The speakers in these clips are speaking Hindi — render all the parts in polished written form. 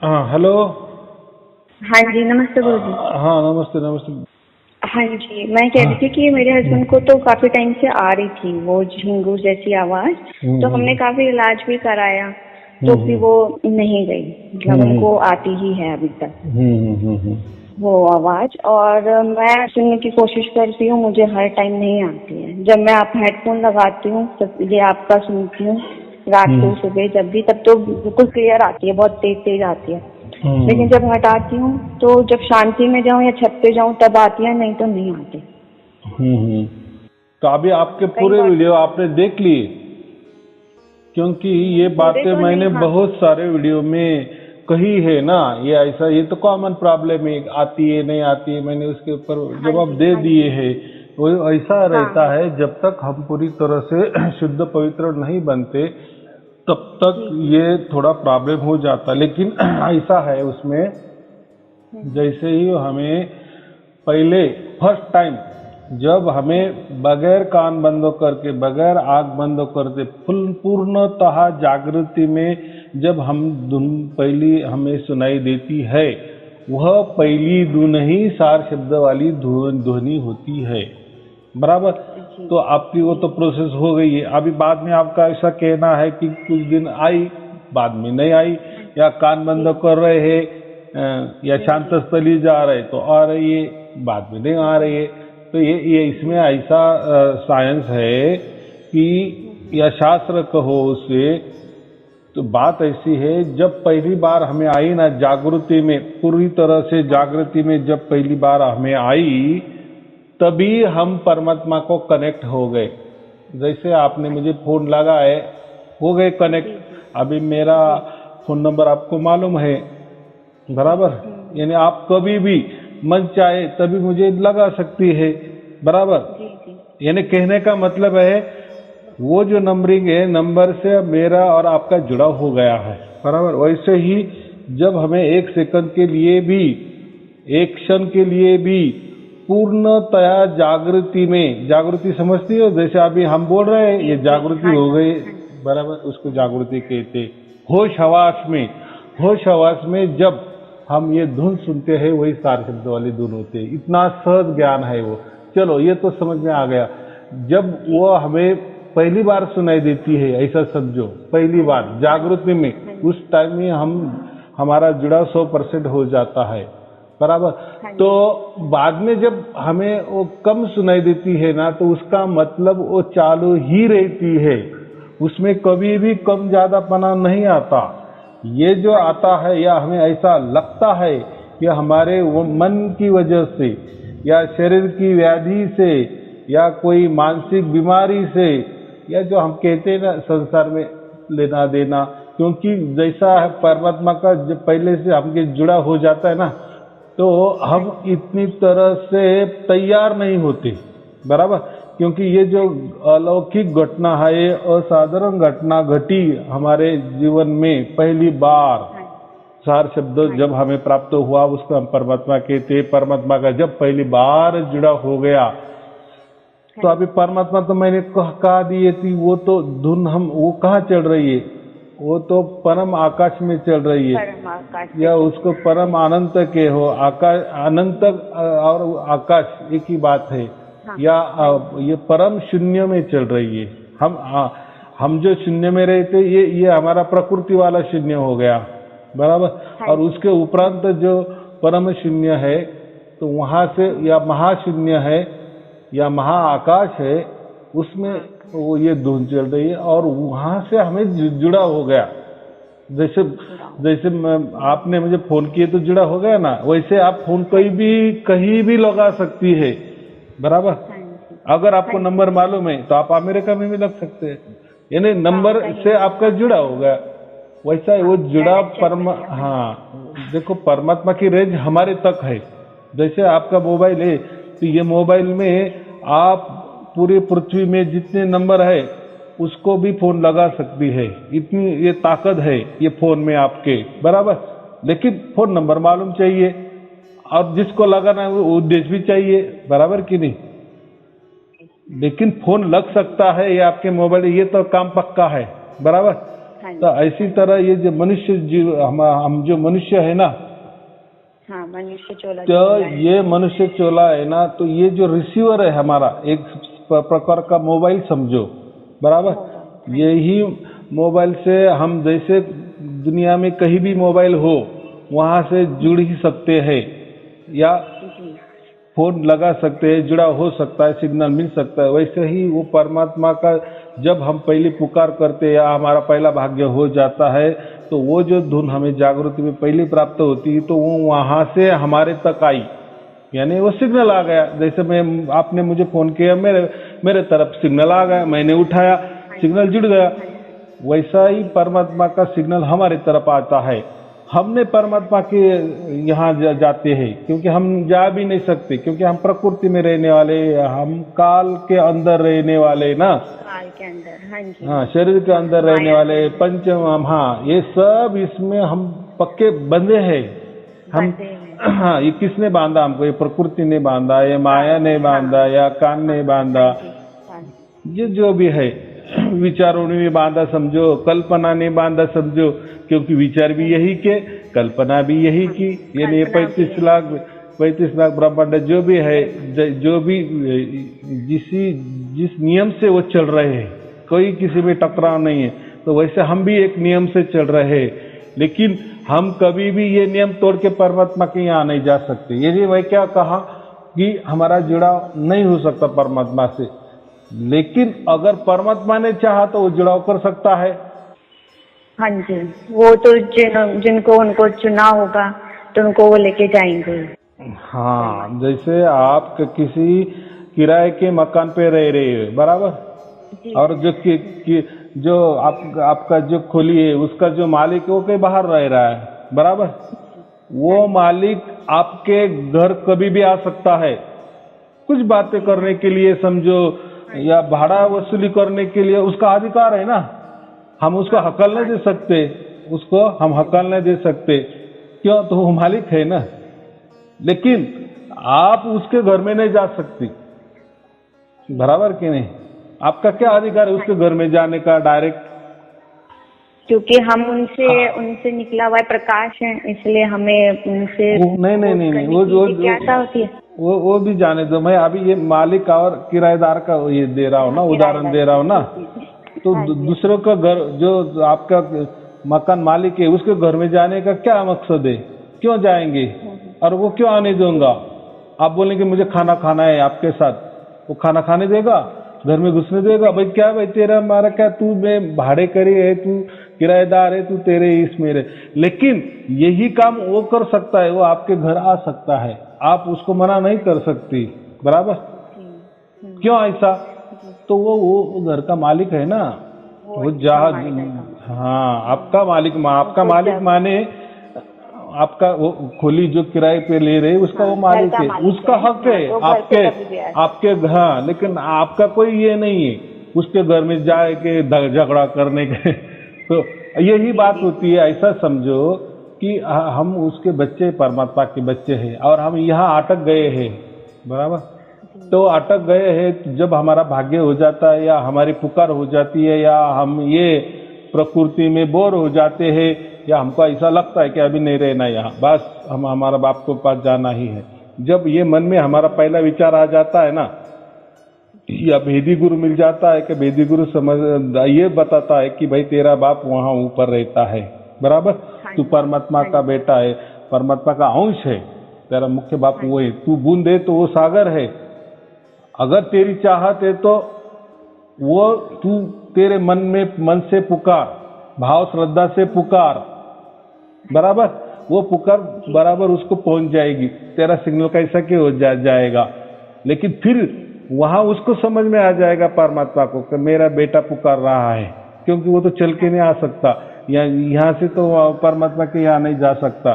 हाँ हेलो। हाँ जी, नमस्ते गुरुजी। हाँ नमस्ते नमस्ते। हाँ जी, मैं कह रही थी कि मेरे हस्बैंड को तो काफी टाइम से आ रही थी वो झिंगू जैसी आवाज। तो हमने काफी इलाज भी कराया तो भी वो नहीं गई, मतलब उनको आती ही है अभी तक वो आवाज। और मैं सुनने की कोशिश करती हूँ, मुझे हर टाइम नहीं आती है। जब मैं आप हेडफोन लगाती हूँ तब ये आपका सुनती हूँ रात को सुबह जब भी, तब तो बिल्कुल क्लियर आती है, बहुत तेज तेज आती है। लेकिन जब हटाती हूँ तो जब शांति में जाऊँ या छत पे जाऊँ तब आती है, नहीं तो नहीं आती। तो अभी आपके कई पूरे बार वीडियो आपने देख लिए? क्योंकि ये पूरे बातें तो मैंने नहीं। हाँ बहुत सारे वीडियो में कही है ना। ये ऐसा, ये तो कॉमन प्रॉब्लम है, आती है नहीं आती है, मैंने उसके ऊपर हाँ जवाब जी दे हाँ दिए जी। हैं। वो ऐसा हाँ रहता हाँ है, जब तक हम पूरी तरह से शुद्ध पवित्र नहीं बनते तब तक जी जी। ये थोड़ा प्रॉब्लम हो जाता है। लेकिन ऐसा है उसमें, जैसे ही हमें पहले फर्स्ट टाइम जब हमें बगैर कान बंद करके बगैर आंख बंद करके पूर्णतः जागृति में जब हम धुन पहली हमें सुनाई देती है, वह पहली धुन ही सार शब्द वाली ध्वनि होती है। बराबर। जी तो आपकी वो तो जी प्रोसेस हो गई है। अभी बाद में आपका ऐसा कहना है कि कुछ दिन आई, बाद में नहीं आई, या कान जी बंद कर रहे हैं या शांत जी स्थली जा रहे तो आ रही है, बाद में नहीं आ रही है। तो ये इसमें ऐसा साइंस है कि, या शास्त्र कहो उसे, तो बात ऐसी है, जब पहली बार हमें आई ना जागृति में, पूरी तरह से जागृति में जब पहली बार हमें आई, तभी हम परमात्मा को कनेक्ट हो गए। जैसे आपने मुझे फोन लगाए, हो गए जी कनेक्ट। जी अभी मेरा जी। फोन नंबर आपको मालूम है, बराबर। यानी आप कभी भी मन चाहे तभी मुझे लगा सकती है, बराबर। जी जी यानी कहने का मतलब है, वो जो नंबरिंग है, नंबर से मेरा और आपका जुड़ा हो गया है, बराबर। वैसे ही जब हमें एक सेकंड के लिए भी, एक क्षण के लिए भी पूर्णतया जागृति में, जागृति समझती हो, जैसे अभी हम बोल रहे हैं जी ये जी। जागृति हाँ हो जी गई, हाँ जी। बराबर, उसको जागृति कहते। होश हवास में, होश हवास में जब हम ये धुन सुनते हैं, वही सार शब्द वाली धुन होती है। इतना सहज ज्ञान है वो। चलो ये तो समझ में आ गया। जब जी वो हमें पहली बार सुनाई देती है, ऐसा समझो, पहली हाँ बार जी हाँ जी जागृति में, हाँ जी उस टाइम में हम हमारा जुड़ा 100% हो जाता है, बराबर। हाँ तो जी बाद में जब हमें वो कम सुनाई देती है ना, तो उसका मतलब वो चालू ही रहती है, उसमें कभी भी कम ज्यादापना नहीं आता। ये जो हाँ आता जी है, या हमें ऐसा लगता है कि हमारे वो मन की वजह से, या शरीर की व्याधि से, या कोई मानसिक बीमारी से, या जो हम कहते हैं ना संसार में लेना देना, क्योंकि जैसा हाँ है जी परमात्मा का जब पहले से हमके जुड़ा हो जाता है ना, तो हाँ हम जी इतनी तरह से तैयार नहीं होते, बराबर। क्योंकि ये जो हाँ जी अलौकिक घटना है, ये असाधारण घटना घटी हमारे जीवन में पहली बार। हाँ सार शब्द हाँ जब जी हमें प्राप्त हुआ, उसको हम परमात्मा कहते। परमात्मा का जब पहली बार जुड़ा हो गया, हाँ तो अभी जी। परमात्मा तो मैंने कहा दिए थी, वो तो धुन हम वो कहाँ चल रही है, वो तो परम आकाश में चल रही है, परम आकाश पे या चल उसको रही है। परम अनंत के हो, आकाश अनंत और आकाश एक ही बात है, हाँ या हाँ जी ये परम शून्य में चल रही है। हम जो शून्य में रहते, ये हमारा प्रकृति वाला शून्य हो गया, बराबर। हाँ और जी उसके उपरांत जो परम शून्य है, तो वहां से, या महाशून्य है, या महाआकाश है, उसमें महाकाश वो ये धुन चल रही है, और वहां से हमें जुड़ा हो गया। जैसे जुड़ा हो। जैसे आपने मुझे फोन किए तो जुड़ा हो गया ना, वैसे आप फोन हाँ कोई भी जी कहीं भी लगा सकती है, बराबर। हाँ जी अगर हाँ आपको जी नंबर मालूम है तो आप अमेरिका में भी लग सकते हैं, यानी हाँ नंबर कहीं से भी। आपका हाँ जुड़ा हो गया। वैसा हाँ वो जुड़ा कनेक्शन बन गया। हाँ जी हाँ, देखो परमात्मा की रेंज हमारे तक है। जैसे आपका मोबाइल है, तो ये मोबाइल में आप पूरी पृथ्वी में जितने नंबर है उसको भी फोन लगा सकती है, इतनी ये ताकत है ये फोन में आपके, बराबर। लेकिन फोन नंबर मालूम चाहिए, और जिसको लगाना है वो उद्देश्य भी चाहिए, बराबर कि नहीं। लेकिन फोन लग सकता है, ये आपके मोबाइल, ये तो काम पक्का है, बराबर। हाँ जी। तो ऐसी तरह ये जो मनुष्य जीव हम जो मनुष्य है ना, हाँ, मनुष्य चोला तो ये मनुष्य चोला है ना, तो ये जो रिसीवर है हमारा, एक प्रकार का मोबाइल समझो, बराबर। यही मोबाइल से हम जैसे दुनिया में कहीं भी मोबाइल हो वहां से जुड़ ही सकते हैं, या जी। फोन लगा सकते हैं, जुड़ा हो सकता है, सिग्नल मिल सकता है। वैसे ही वो परमात्मा का जब हम पहली पुकार करते हैं या हमारा पहला भाग्य हो जाता है, तो वो जो धुन हमें जागृति में पहली प्राप्त होती है, तो वो वहां से हमारे तक आई, यानी वो सिग्नल आ गया। जैसे मैं आपने मुझे फोन किया, मेरे तरफ सिग्नल आ गया, मैंने उठाया, सिग्नल जुड़ गया। वैसा ही परमात्मा का सिग्नल हमारे तरफ आता है। हमने परमात्मा के यहाँ जाते हैं, क्योंकि हम जा भी नहीं सकते, क्योंकि हम प्रकृति में रहने वाले, हम काल के अंदर रहने वाले ना, काल के अंदर, हाँ जी। हाँ, शरीर के अंदर रहने वाले पंचम, हाँ, ये सब इसमें हम पक्के बंधे हैं। हम हाँ, ये किसने बांधा हमको? ये प्रकृति ने बांधा, ये माया ने बांधा, या कान ने बांधा, ये जो भी है, विचारों ने भी बांधा समझो, कल्पना ने बांधा समझो, क्योंकि विचार भी यही के, कल्पना भी यही की, यानी 35 लाख ब्रह्मांड जो भी है, जो भी जिस नियम से वो चल रहे हैं, कोई किसी में टकराव नहीं है। तो वैसे हम भी एक नियम से चल रहे हैं, लेकिन हम कभी भी ये नियम तोड़ के परमात्मा के यहाँ नहीं जा सकते। यदि मैं क्या कहा कि हमारा जुड़ाव नहीं हो सकता परमात्मा से, लेकिन अगर परमात्मा ने चाहा तो वो जुड़ाव कर सकता है। हाँ जी, वो तो जिनको उनको चुना होगा तो उनको वो लेके जाएंगे। हाँ, जैसे आप किसी किराए के मकान पे रह रहे हो, बराबर, और जो आपका जो खोली है, उसका जो मालिक है वो कहीं बाहर रह रहा है, बराबर। वो मालिक आपके घर कभी भी आ सकता है, कुछ बातें करने के लिए समझो, या भाड़ा वसूली करने के लिए, उसका अधिकार है ना। हम उसको हकल नहीं दे सकते, उसको हम हकल नहीं दे सकते, क्यों? तो वो मालिक है ना। लेकिन आप उसके घर में नहीं जा सकती, बराबर कि नहीं? आपका क्या अधिकार है उसके घर में जाने का डायरेक्ट? क्योंकि हम उनसे निकला हुआ प्रकाश है, इसलिए हमें उनसे नहीं, वो क्या होती है, वो भी जाने दो। मैं अभी ये मालिक और किराएदार का ये दे रहा हूँ ना, उदाहरण दे रहा हूँ ना। तो दूसरों का घर, जो आपका मकान मालिक है, उसके घर में जाने का क्या मकसद है? क्यों जाएंगे? और वो क्यों आने दूंगा? आप बोलेंगे मुझे खाना खाना है आपके साथ, वो खाना खाने देगा? घर में घुसने देगा? भाई क्या, भाई तेरा हमारा क्या, तू मैं भाड़े करी है, तू किराएदार है, तू तेरे इसमें रहे। लेकिन यही काम वो कर सकता है, वो आपके घर आ सकता है, आप उसको मना नहीं कर सकती, बराबर। क्यों ऐसा? तो वो घर का मालिक है ना, वो जहाज, हाँ, आपका मालिक माने आपका वो खोली जो किराए पे ले रहे, उसका वो मालिक है, उसका हक है आपके। हाँ, लेकिन आपका कोई ये नहीं है उसके घर में जाए के झगड़ा करने के। तो यही बात होती है। ऐसा समझो कि हम उसके बच्चे, परमात्मा के बच्चे हैं, और हम यहाँ अटक गए हैं, बराबर। तो अटक गए हैं, जब हमारा भाग्य हो जाता है, या हमारी पुकार हो जाती है, या हम ये प्रकृति में बोर हो जाते हैं, या हमको ऐसा लगता है कि अभी नहीं रहना यहाँ, बस हम हमारा बाप के पास जाना ही है, जब ये मन में हमारा पहला विचार आ जाता है ना, या भेदी गुरु मिल जाता है कि भेदी गुरु ये बताता है कि भाई तेरा बाप वहाँ ऊपर रहता है, बराबर, तू परमात्मा का बेटा है, परमात्मा का अंश है, तेरा मुख्य बाप वो है, तू बूंद है तो वो सागर है, अगर तेरी चाहत है तो वो तू तेरे मन से पुकार, भाव श्रद्धा से पुकार, बराबर, वो पुकार बराबर उसको पहुंच जाएगी, तेरा सिग्नल कैसा कि हो जाएगा। लेकिन फिर वहां उसको समझ में आ जाएगा परमात्मा को कि मेरा बेटा पुकार रहा है, क्योंकि वो तो चल के नहीं आ सकता, यहाँ से तो परमात्मा के यहाँ नहीं जा सकता,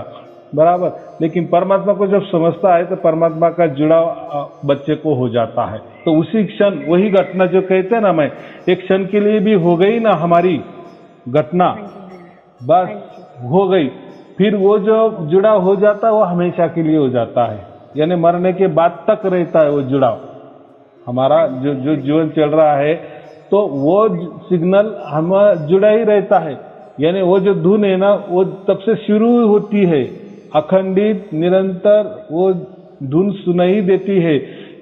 बराबर। लेकिन परमात्मा को जब समझता है तो परमात्मा का जुड़ाव बच्चे को हो जाता है। तो उसी क्षण वही घटना जो कहते हैं ना, मैं एक क्षण के लिए भी हो गई ना हमारी घटना, बस हो गई, फिर वो जो जुड़ाव हो जाता है वो हमेशा के लिए हो जाता है, यानी मरने के बाद तक रहता है वो जुड़ाव। हमारा जो जीवन चल रहा है तो वो सिग्नल हम जुड़ा ही रहता है, यानी वो जो धुन है ना वो तब से शुरू होती है, अखंडित निरंतर वो धुन सुनाई देती है।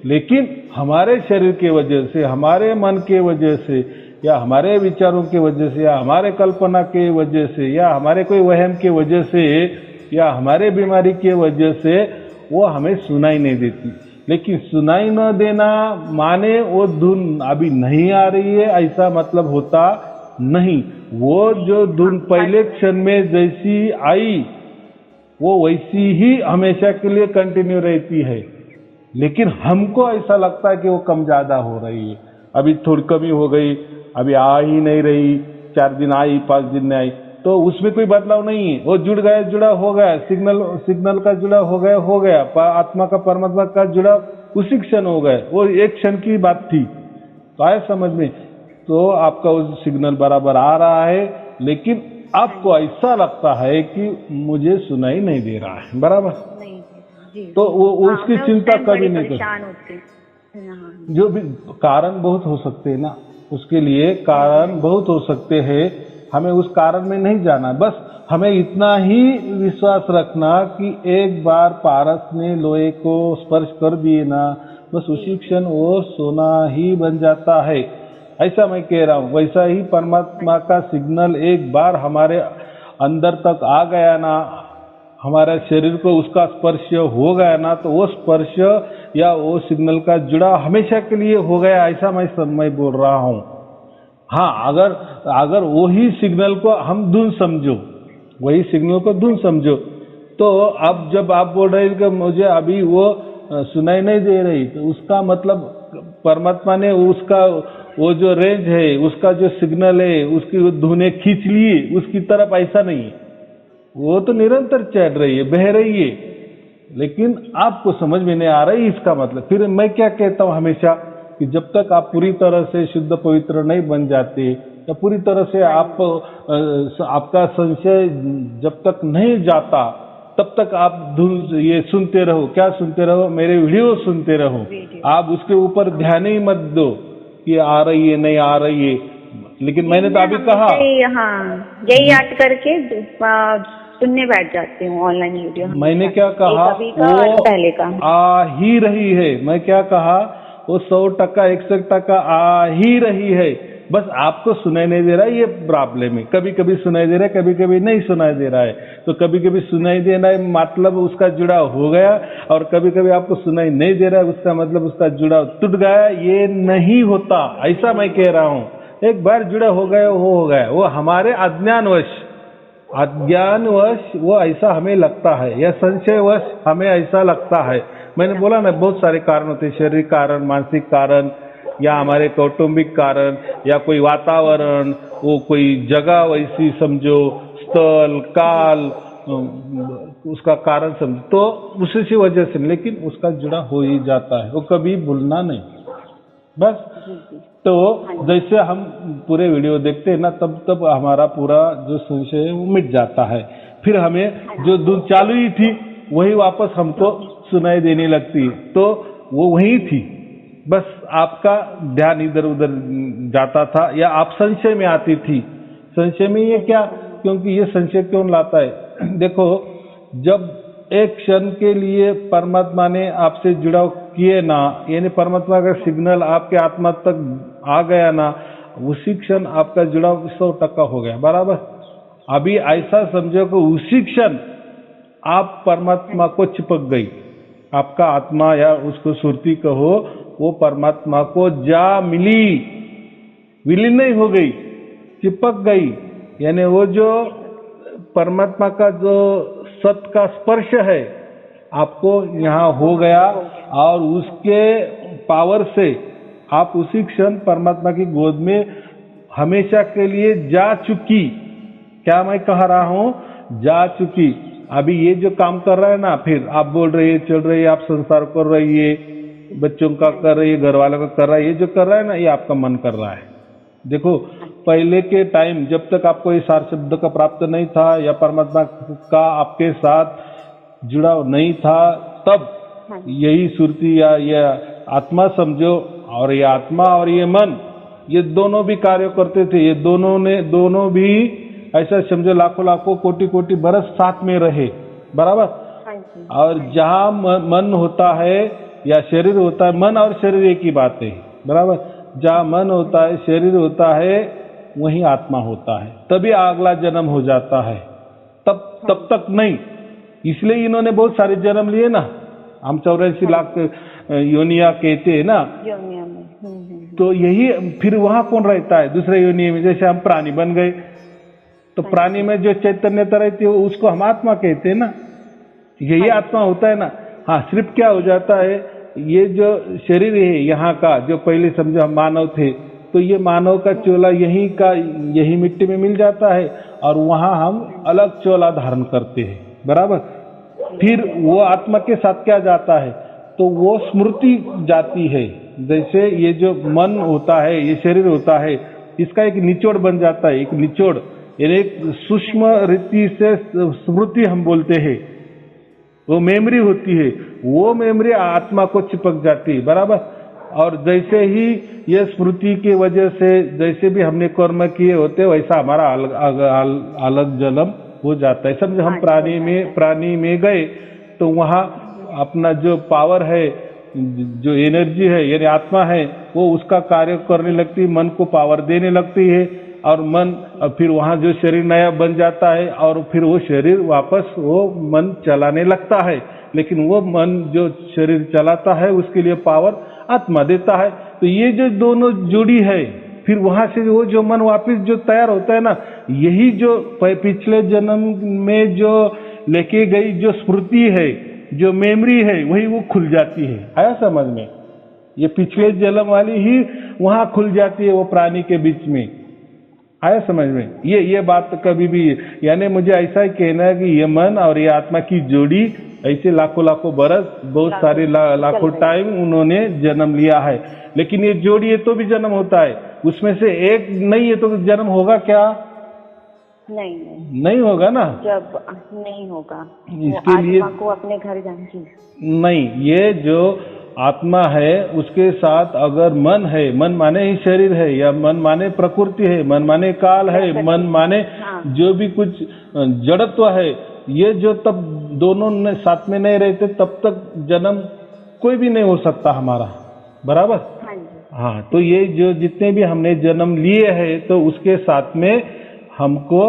लेकिन हमारे शरीर के वजह से, हमारे मन के वजह से, या हमारे विचारों की वजह से, या हमारे कल्पना के वजह से, या हमारे कोई वहम के वजह से, या हमारे बीमारी के वजह से वो हमें सुनाई नहीं देती। लेकिन सुनाई न देना माने वो धुन अभी नहीं आ रही है ऐसा मतलब होता नहीं। वो जो धुन पहले क्षण में जैसी आई वो वैसी ही हमेशा के लिए कंटिन्यू रहती है। लेकिन हमको ऐसा लगता है कि वो कम ज्यादा हो रही है, अभी थोड़ी कमी हो गई, अभी आ ही नहीं रही, 4 दिन आई 5 दिन नहीं आई, तो उसमें कोई बदलाव नहीं है। वो जुड़ गया, जुड़ा हो गया, सिग्नल का जुड़ा हो गया, आत्मा का परमात्मा का जुड़ा उसी क्षण हो गया। वो एक क्षण की बात थी, तो आए समझ में। तो आपका वो सिग्नल बराबर आ रहा है, लेकिन आपको ऐसा लगता है कि मुझे सुनाई नहीं दे रहा है, बराबर नहीं जी। तो वो उसकी चिंता कभी नहीं करती। जो भी कारण बहुत हो सकते हैं ना, उसके लिए कारण बहुत हो सकते हैं, हमें उस कारण में नहीं जाना। बस हमें इतना ही विश्वास रखना कि एक बार पारस ने लोहे को स्पर्श कर दिए ना, बस उसी क्षण वो सोना ही बन जाता है। ऐसा मैं कह रहा हूँ। वैसा ही परमात्मा का सिग्नल एक बार हमारे अंदर तक आ गया ना, हमारे शरीर को उसका स्पर्श हो गया ना, तो वो स्पर्श या वो सिग्नल का जुड़ा हमेशा के लिए हो गया, ऐसा मैं बोल रहा हूँ। हाँ, अगर वही सिग्नल को हम धुन समझो, वही सिग्नल को धुन समझो, तो अब जब आप बोल रहे हैं कि मुझे अभी वो सुनाई नहीं दे रही, तो उसका मतलब परमात्मा ने उसका वो जो रेंज है, उसका जो सिग्नल है, उसकी धुनें खींच ली उसकी तरफ, ऐसा नहीं है। वो तो निरंतर चल रही है, बह रही है, लेकिन आपको समझ में नहीं आ रही इसका मतलब। फिर मैं क्या कहता हूँ हमेशा कि जब तक आप पूरी तरह से शुद्ध पवित्र नहीं बन जाते, या पूरी तरह से आपका संशय जब तक नहीं जाता, तब तक आप ये सुनते रहो। क्या सुनते रहो? मेरे वीडियो सुनते रहो। आप उसके ऊपर ध्यान ही मत दो कि आ रही है नहीं आ रही है। लेकिन मैंने तो अभी कहा, हाँ, यही याद करके सुनने बैठ जाती हूँ ऑनलाइन वीडियो। मैंने क्या कहा, वो पहले का आ ही रही है। मैं क्या कहा, वो 100% 100% आ ही रही है, बस आपको सुनाई नहीं दे रहा है। ये प्रॉब्लम है, कभी कभी सुनाई दे रहा है, कभी कभी नहीं सुनाई दे रहा है। तो कभी कभी सुनाई देना है मतलब उसका जुड़ाव हो गया, और कभी कभी आपको सुनाई नहीं दे रहा है उसका मतलब उसका जुड़ाव टूट गया। ये नहीं होता, ऐसा मैं कह रहा हूँ। एक बार जुड़ा हो गया हो गया। वो हमारे अज्ञानवश वो ऐसा हमें लगता है, या संशयवश हमें ऐसा लगता है। मैंने बोला ना, बहुत सारे कारण होते हैं, शारीरिक कारण, मानसिक कारण, या हमारे कौटुंबिक कारण, या कोई वातावरण, वो कोई जगह वैसी समझो, स्थल काल, उसका कारण समझो, तो उसी वजह से। लेकिन उसका जुड़ा हो ही जाता है, वो कभी भूलना नहीं, बस। तो जैसे हम पूरे वीडियो देखते हैं ना, तब हमारा पूरा जो संशय है वो मिट जाता है। फिर हमें जो धुन चालू ही थी वही वापस हमको सुनाई देने लगती है, तो वो वही थी। बस आपका ध्यान इधर उधर जाता था, या आप संशय में आती थी। संशय में ये क्या, क्योंकि ये संशय क्यों लाता है? देखो, जब एक क्षण के लिए परमात्मा ने आपसे जुड़ाव किए ना, यानी परमात्मा का सिग्नल आपके आत्मा तक आ गया ना, उसी क्षण आपका जुड़ाव 100% हो गया, बराबर। अभी ऐसा समझो कि उसी क्षण आप परमात्मा को चिपक गई। आपका आत्मा, या उसको सुरती कहो, वो परमात्मा को जा मिली, विलीन नहीं हो गई, चिपक गई। यानी वो जो परमात्मा का जो सत का स्पर्श है आपको यहाँ हो गया, और उसके पावर से आप उसी क्षण परमात्मा की गोद में हमेशा के लिए जा चुकी। क्या मैं कह रहा हूँ? जा चुकी। अभी ये जो काम कर रहा है ना, फिर आप बोल रही है, चल रही है, आप संसार कर रही है, बच्चों का कर रही है, घर वालों का कर रहा है, ये जो कर रहा है ना, ये आपका मन कर रहा है। देखो, पहले के टाइम जब तक आपको इस सार शब्द का प्राप्त नहीं था, या परमात्मा का आपके साथ जुड़ाव नहीं था, तब यही सुरती या ये आत्मा समझो, और ये आत्मा और ये मन, ये दोनों भी कार्य करते थे। ये दोनों भी ऐसा समझो लाखों लाखों कोटि कोटि बरस साथ में रहे, बराबर। हाँ जी। और जहाँ मन होता है या शरीर होता है, मन और शरीर एक ही बात है, बराबर। जहाँ मन होता है, शरीर होता है, वहीं आत्मा होता है, तभी अगला जन्म हो जाता है, तब तक नहीं। इसलिए इन्होंने बहुत सारे जन्म लिए ना, हम 84 लाख योनिया कहते हैं ना, योनिया में। तो यही फिर वहां कौन रहता है दूसरे योनि में? जैसे हम प्राणी बन गए, तो प्राणी में जो चैतन्यता रहती है उसको हम आत्मा कहते हैं ना, यही आत्मा होता है ना। हाँ, सिर्फ क्या हो जाता है, ये जो शरीर है यहाँ का, जो पहले समझो हम मानव थे, तो ये मानव का चोला यही मिट्टी में मिल जाता है, और वहां हम अलग चोला धारण करते हैं, बराबर। फिर वो आत्मा के साथ क्या जाता है, तो वो स्मृति जाती है। जैसे ये जो मन होता है, ये शरीर होता है, इसका एक निचोड़ बन जाता है, एक निचोड़, यानी एक सूक्ष्म रीति से स्मृति हम बोलते हैं, वो मेमोरी होती है, वो मेमोरी आत्मा को चिपक जाती है, बराबर। और जैसे ही ये स्मृति की वजह से जैसे भी हमने कर्म किए होते, वैसा हमारा अलग जन्म हो जाता है। समझो हम प्राणी में गए, तो वहाँ अपना जो पावर है, जो एनर्जी है, यानी आत्मा है, वो उसका कार्य करने लगती है, मन को पावर देने लगती है, और मन फिर वहाँ जो शरीर नया बन जाता है, और फिर वो शरीर वापस वो मन चलाने लगता है। लेकिन वो मन जो शरीर चलाता है उसके लिए पावर आत्मा देता है। तो ये जो दोनों जुड़ी है, फिर वहां से वो जो मन वापस जो तैयार होता है ना, यही जो पिछले जन्म में जो लेके गई जो स्मृति है, जो मेमोरी है, वही वो खुल जाती है। आया समझ में? ये पिछले जन्म वाली ही वहां खुल जाती है, वो प्राणी के बीच में। आया समझ में? ये बात कभी भी, यानी मुझे ऐसा ही कहना है कि ये मन और ये आत्मा की जोड़ी ऐसे लाखों लाखों बरस, बहुत सारे लाखों टाइम उन्होंने जन्म लिया है। लेकिन ये जोड़ी है तो भी जन्म होता है, उसमें से एक नहीं है तो जन्म होगा क्या? नहीं होगा ना, जब नहीं होगा इसके लिए आत्मा को अपने घर जाने की नहीं। ये जो आत्मा है उसके साथ अगर मन है, मन माने ही शरीर है, या मन माने प्रकृति है, मन माने काल है, मन माने जो भी कुछ जड़त्व है, ये जो तब दोनों साथ में नहीं रहते तब तक जन्म कोई भी नहीं हो सकता हमारा, बराबर। हाँ, तो ये जो जितने भी हमने जन्म लिए हैं, तो उसके साथ में हमको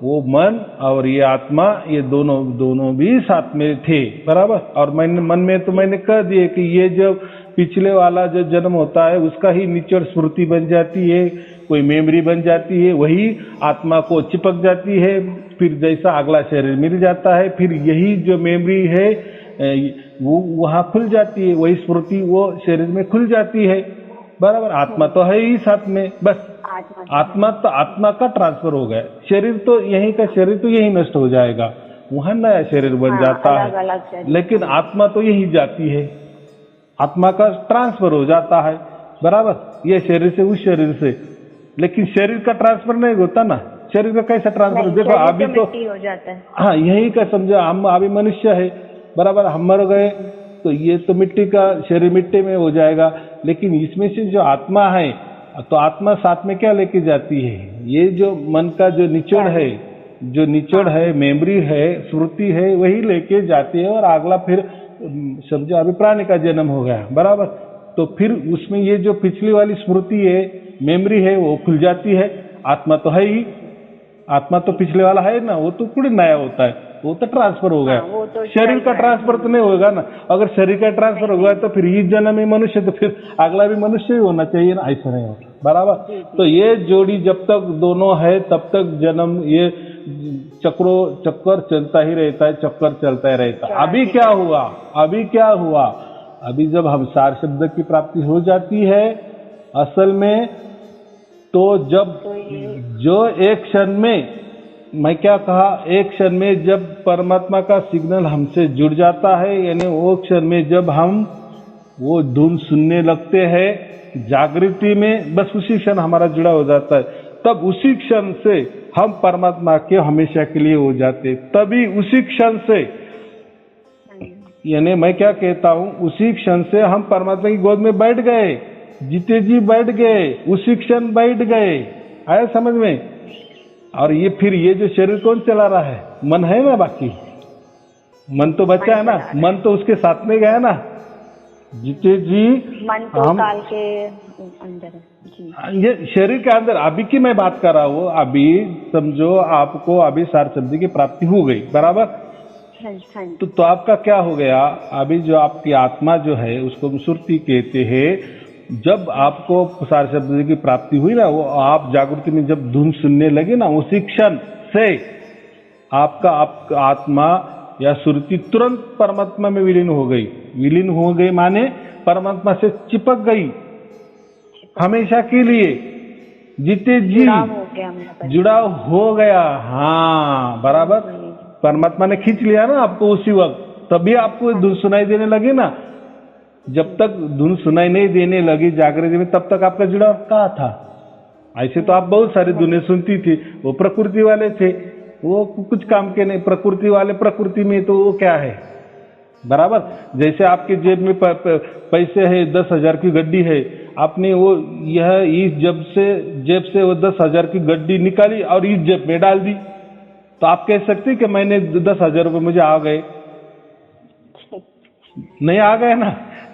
वो मन और ये आत्मा, ये दोनों भी साथ में थे, बराबर। और मन में तो मैंने कह दिए कि ये जो पिछले वाला जो जन्म होता है उसका ही निचोड़ स्मृति बन जाती है, कोई मेमोरी बन जाती है, वही आत्मा को चिपक जाती है। फिर जैसा अगला शरीर मिल जाता है, फिर यही जो मेमोरी है वो वहाँ खुल जाती है, वही स्मृति वो शरीर में खुल जाती है, बराबर। आत्मा तो है ही साथ में, बस आत्मा का ट्रांसफर हो गया। शरीर तो यहीं का शरीर तो यही नष्ट हो जाएगा, वहां नया शरीर बन जाता है, लेकिन आत्मा तो यही जाती है, आत्मा का ट्रांसफर हो जाता है, बराबर। ये शरीर से उस शरीर से, लेकिन शरीर का ट्रांसफर नहीं होता ना। शरीर का कैसा ट्रांसफर? देखो अभी तो हो जाता है। हाँ, यही का समझो, हम अभी मनुष्य है, बराबर। हम मर गए तो ये तो मिट्टी का शरीर मिट्टी में हो जाएगा, लेकिन इसमें से जो आत्मा है, तो आत्मा साथ में क्या लेके जाती है? ये जो मन का जो निचोड़ है, मेमोरी है, स्मृति है, वही लेके जाती है। और अगला फिर समझो अभी प्राणी का जन्म हो गया, बराबर। तो फिर उसमें ये जो पिछली वाली स्मृति है, मेमोरी है, वो खुल जाती है। आत्मा तो है ही, आत्मा तो पिछले वाला है ना, वो तो पूरी नया होता है, वो तो ट्रांसफर हो गया। तो शरीर का ट्रांसफर तो नहीं होगा ना। अगर शरीर का ट्रांसफर होगा तो फिर इस जन्म में मनुष्य, तो फिर अगला भी मनुष्य ही होना चाहिए ना, ऐसा नहीं होता, बराबर। तो ये जोड़ी जब तक दोनों है तब तक जन्म, ये चक्कर चलता ही रहता है, चक्कर चलता ही रहता है। अभी क्या हुआ? अभी जब हम सार शब्द की प्राप्ति हो जाती है असल में, तो जब जो एक क्षण में, मैं क्या कहा, एक क्षण में जब परमात्मा का सिग्नल हमसे जुड़ जाता है, यानी वो क्षण में जब हम वो धुन सुनने लगते हैं जागृति में, बस उसी क्षण हमारा जुड़ा हो जाता है। तब उसी क्षण से हम परमात्मा के हमेशा के लिए हो जाते, तभी उसी क्षण से, यानी मैं क्या कहता हूँ, उसी क्षण से हम परमात्मा की गोद में बैठ गए, जीते जी बैठ गए, उसी क्षण बैठ गए। आया समझ में? और ये फिर ये जो शरीर कौन चला रहा है? मन है ना, बाकी मन तो बचा है ना, मन तो उसके साथ में गया ना। जीते जी मन तो काल के अंदर है जी। ये शरीर के अंदर अभी की मैं बात कर रहा हूँ। अभी समझो आपको अभी सार शब्द की प्राप्ति हो गई, बराबर? हाँ, हाँ। तो आपका क्या हो गया? अभी जो आपकी आत्मा जो है उसको हम सुरति कहते हैं। जब आपको सार शब्द की प्राप्ति हुई ना, वो आप जागृति में जब धुन सुनने लगे ना, उसी क्षण से आपका आत्मा या सुरति तुरंत परमात्मा में विलीन हो गई। विलीन हो गई माने परमात्मा से चिपक गई हमेशा के लिए। जीते जी जुड़ाव हो गया। हाँ, बराबर। परमात्मा ने खींच लिया ना आपको उसी वक्त, तभी आपको धुन सुनाई देने लगी ना। जब तक धुन सुनाई नहीं देने लगी जागृति में, तब तक आपका जुड़ाव कहाँ था? ऐसे तो आप बहुत सारी धुनें सुनती थी, वो प्रकृति वाले थे, वो कुछ काम के नहीं। प्रकृति वाले प्रकृति में, तो वो क्या है? बराबर। जैसे आपके जेब में पैसे है, 10,000 की गड्डी है, आपने वो इस जेब से वो 10,000 की गड्डी निकाली और इस जेब में डाल दी, तो आप कह सकते कि मैंने 10,000 रुपये मुझे आ गए? नहीं आ गए ना,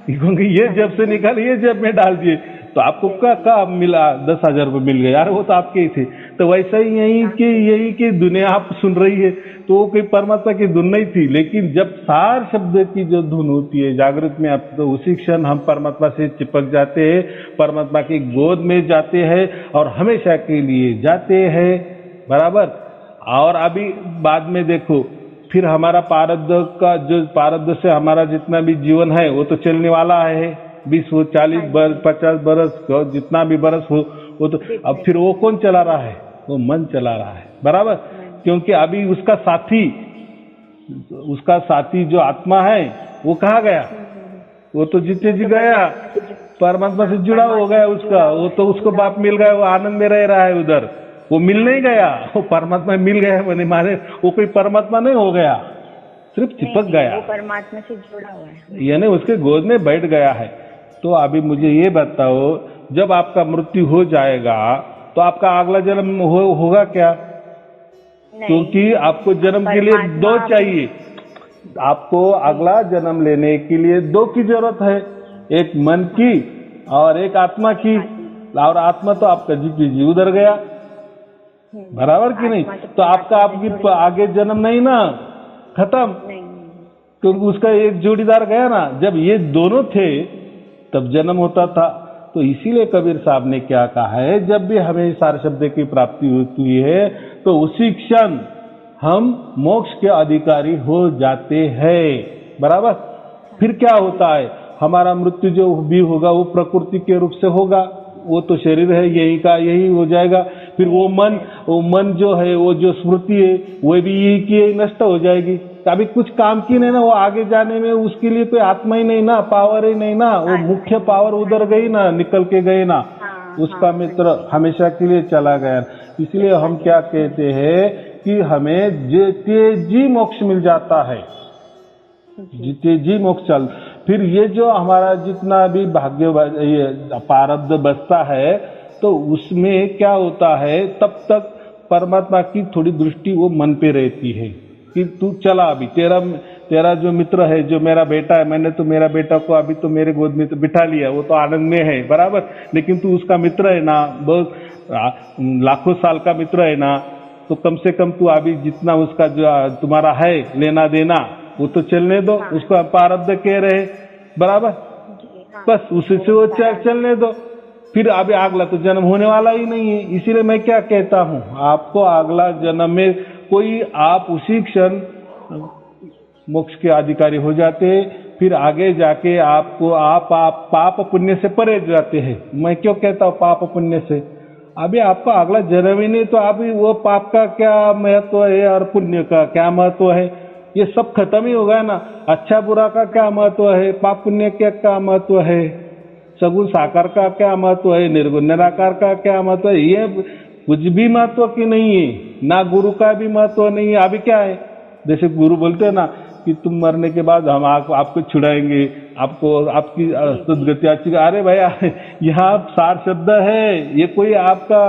क्योंकि ये जेब से निकाली, ये जेब में डाल दिए, तो आपको क्या मिला? 10,000 रुपये मिल गए यार, वो तो आपके ही थे। तो वैसा ही यही की दुनिया आप सुन रही है, तो वो कोई परमात्मा की धुन नहीं थी। लेकिन जब सार शब्द की जो धुन होती है जागृत में, आप तो उसी क्षण हम परमात्मा से चिपक जाते हैं, परमात्मा की गोद में जाते हैं और हमेशा के लिए जाते हैं, बराबर। और अभी बाद में देखो, फिर हमारा प्रारब्ध से हमारा जितना भी जीवन है वो तो चलने वाला है। 20 हो, 40 बरस, 50 बरस, जितना भी बरस हो, वो तो अब फिर वो कौन चला रहा है? वो मन चला रहा है, बराबर। क्योंकि अभी उसका साथी जो आत्मा है वो कहाँ गया? वो तो जीते जी गया, परमात्मा से जुड़ा हो गया उसका। वो तो उसको बाप मिल गया, वो आनंद में रह रहा है उधर। वो मिल नहीं गया, वो परमात्मा मिल गया मैंने मारे, वो कोई परमात्मा नहीं हो गया, सिर्फ चिपक गया। वो परमात्मा से जुड़ा हुआ है, यानी उसके गोद में बैठ गया है। तो अभी मुझे ये बताओ, जब आपका मृत्यु हो जाएगा तो आपका अगला जन्म होगा क्या? क्योंकि आपको जन्म के लिए 2 चाहिए। आपको अगला जन्म लेने के लिए 2 की जरूरत है, एक मन की और एक आत्मा की। और आत्मा तो आपका जी उधर गया, बराबर कि नहीं? तो आपका आपकी आगे जन्म नहीं ना, खत्म। क्योंकि उसका एक जोड़ीदार गया ना। जब ये दोनों थे तब जन्म होता था। तो इसीलिए कबीर साहब ने क्या कहा है, जब भी हमें सार शब्द की प्राप्ति होती है तो उसी क्षण हम मोक्ष के अधिकारी हो जाते हैं, बराबर। फिर क्या होता है, हमारा मृत्यु जो भी होगा वो प्रकृति के रूप से होगा, वो तो शरीर है यही का यही हो जाएगा। फिर वो मन जो है, वो जो स्मृति है, वो भी यही की नष्ट हो जाएगी। अभी कुछ काम की नहीं ना, वो आगे जाने में उसके लिए कोई आत्मा ही नहीं ना, पावर ही नहीं ना, वो मुख्य पावर उधर गई ना, निकल के गए ना, उसका मित्र हमेशा के लिए चला गया। इसलिए हम क्या कहते हैं कि हमें जीते जी मोक्ष मिल जाता है, जीते जी मोक्ष चल। फिर ये जो हमारा जितना भी भाग्य प्रारब्ध बचता है, तो उसमें क्या होता है, तब तक परमात्मा की थोड़ी दृष्टि वो मन पे रहती है कि तू चला, अभी तेरा जो मित्र है, जो मेरा बेटा है, मैंने तो मेरा बेटा को अभी तो मेरे गोद में तो बिठा लिया, वो तो आनंद में है, बराबर। लेकिन तू उसका मित्र है ना, बहुत लाखों साल का मित्र है ना, तो कम से कम तू अभी जितना उसका जो तुम्हारा है लेना देना, वो तो चलने दो। उसको प्रारब्ध कह रहे, बराबर। बस उसी से वो चलने दो। फिर अभी अगला तो जन्म होने वाला ही नहीं है। इसीलिए मैं क्या कहता हूँ, आपको अगला जन्म में कोई आप उसी क्षण मोक्ष के अधिकारी हो जाते हैं। फिर आगे जाके आपको आप पाप पुण्य से परे जाते हैं। मैं क्यों कहता हूँ पाप पुण्य से? अभी आपका अगला जन्म ही नहीं, तो अभी वो पाप का क्या महत्व है और पुण्य का क्या महत्व है? ये सब खत्म ही होगा ना। अच्छा बुरा का क्या महत्व है, पाप पुण्य का क्या महत्व है, सगुण साकार का क्या महत्व है, निर्गुण निराकार का क्या महत्व है? ये कुछ भी महत्व की नहीं है, ना गुरु का भी महत्व नहीं है। अभी क्या है, जैसे गुरु बोलते हैं ना कि तुम मरने के बाद हम आपको छुड़ाएंगे, आपको आपकी सदगति अच्छी। अरे भैया, यहाँ सार शब्द है, ये कोई आपका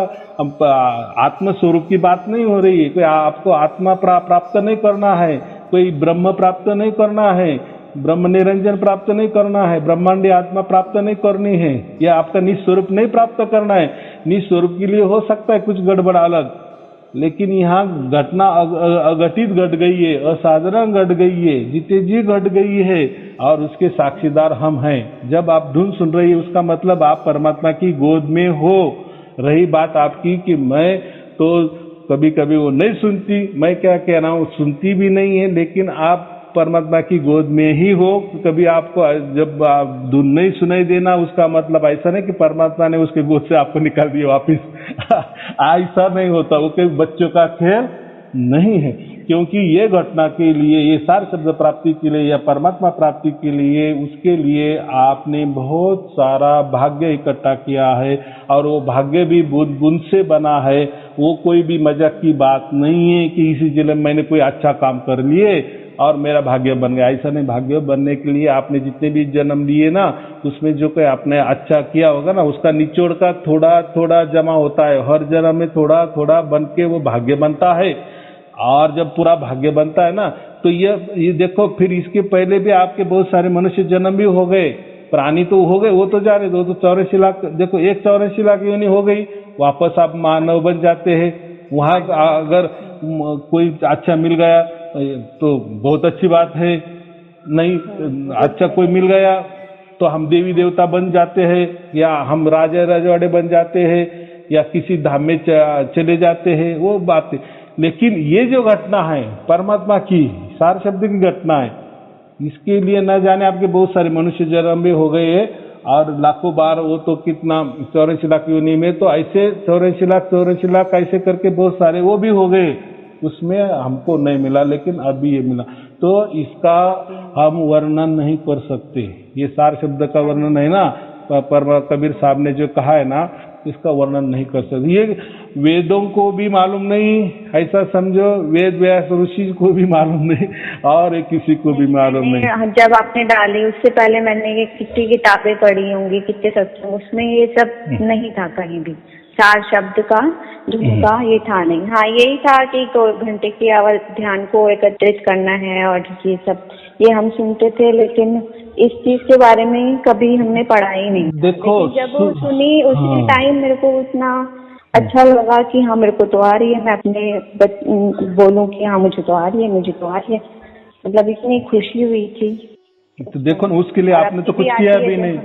आत्म स्वरूप की बात नहीं हो रही है। कोई आपको आत्मा प्राप्त नहीं करना है, कोई ब्रह्म प्राप्त नहीं करना है, ब्रह्म निरंजन प्राप्त नहीं करना है, ब्रह्मांडी आत्मा प्राप्त नहीं करनी है, या आपका निस्वरूप नहीं प्राप्त करना है। निस्वरूप के लिए हो सकता है कुछ गड़बड़ अलग, लेकिन यहाँ घटना अघटित घट गई है, असाधारण घट गई है, जीते जी घट गई है, और उसके साक्षीदार हम हैं। जब आप धुन सुन रही है, उसका मतलब आप परमात्मा की गोद में हो। रही बात आपकी कि मैं तो कभी कभी वो नहीं सुनती, मैं क्या कह रहा हूँ, सुनती भी नहीं है, लेकिन आप परमात्मा की गोद में ही हो। कभी आपको जब धुन नहीं सुनाई देना, उसका मतलब ऐसा नहीं कि परमात्मा ने उसके गोद से आपको निकाल दिया वापिस। ऐसा नहीं होता, वो कोई बच्चों का खेल नहीं है। क्योंकि ये घटना के लिए, ये सार शब्द प्राप्ति के लिए या परमात्मा प्राप्ति के लिए, उसके लिए आपने बहुत सारा भाग्य इकट्ठा किया है, और वो भाग्य भी बूंद बूंद से बना है। वो कोई भी मजाक की बात नहीं है कि इसी जन्म मैंने कोई अच्छा काम कर लिए और मेरा भाग्य बन गया। ऐसा नहीं, भाग्य बनने के लिए आपने जितने भी जन्म लिए ना, उसमें जो कोई आपने अच्छा किया होगा ना, उसका निचोड़ का थोड़ा थोड़ा जमा होता है। हर जन्म में थोड़ा थोड़ा बन के वो भाग्य बनता है, और जब पूरा भाग्य बनता है ना, तो ये देखो, फिर इसके पहले भी आपके बहुत सारे मनुष्य जन्म भी हो गए, प्राणी तो हो गए, वो तो जाने दो, तो 84 लाख, देखो 84 लाख योनि हो गई, वापस आप मानव बन जाते हैं। वहां अगर कोई अच्छा मिल गया तो बहुत अच्छी बात है, नहीं अच्छा कोई मिल गया तो हम देवी देवता बन जाते हैं, या हम राजा रजवाड़े बन जाते हैं, या किसी धाम में चले जाते हैं, वो बात है। लेकिन ये जो घटना है परमात्मा की, सार शब्द की घटना है, इसके लिए न जाने आपके बहुत सारे मनुष्य जन्म भी हो गए, और लाखों बार, वो तो कितना 84 लाख योनि में, तो ऐसे 84 लाख ऐसे करके बहुत सारे वो भी हो गए, उसमें हमको नहीं मिला, लेकिन अभी ये मिला। तो इसका हम वर्णन नहीं कर सकते, ये सार शब्द का वर्णन है ना, पर कबीर साहब ने जो कहा है ना, इसका वर्णन नहीं कर सकते। ये वेदों को भी मालूम नहीं, ऐसा समझो, वेद व्यास ऋषि को भी मालूम नहीं, और किसी को भी मालूम नहीं। जब आपने डाली उससे पहले मैंने कितनी किताबें पढ़ी होंगी, कितने सत्संग, उसमें ये सब नहीं था कहीं भी, सार शब्द का का ये था नहीं। हाँ, यही था कि 2 घंटे की आवाज ध्यान को एकत्रित करना है, और ये सब ये हम सुनते थे, लेकिन इस चीज के बारे में कभी हमने पढ़ा ही नहीं। देखो, जब सुनी उसी टाइम मेरे को उतना अच्छा लगा कि हाँ मेरे को तो आ रही है, मैं अपने बोलूं कि हाँ मुझे तो आ रही है, मुझे तो आ रही है, मतलब इतनी खुशी हुई थी। तो देखो ना, उसके लिए आपने तो कुछ किया भी नहीं,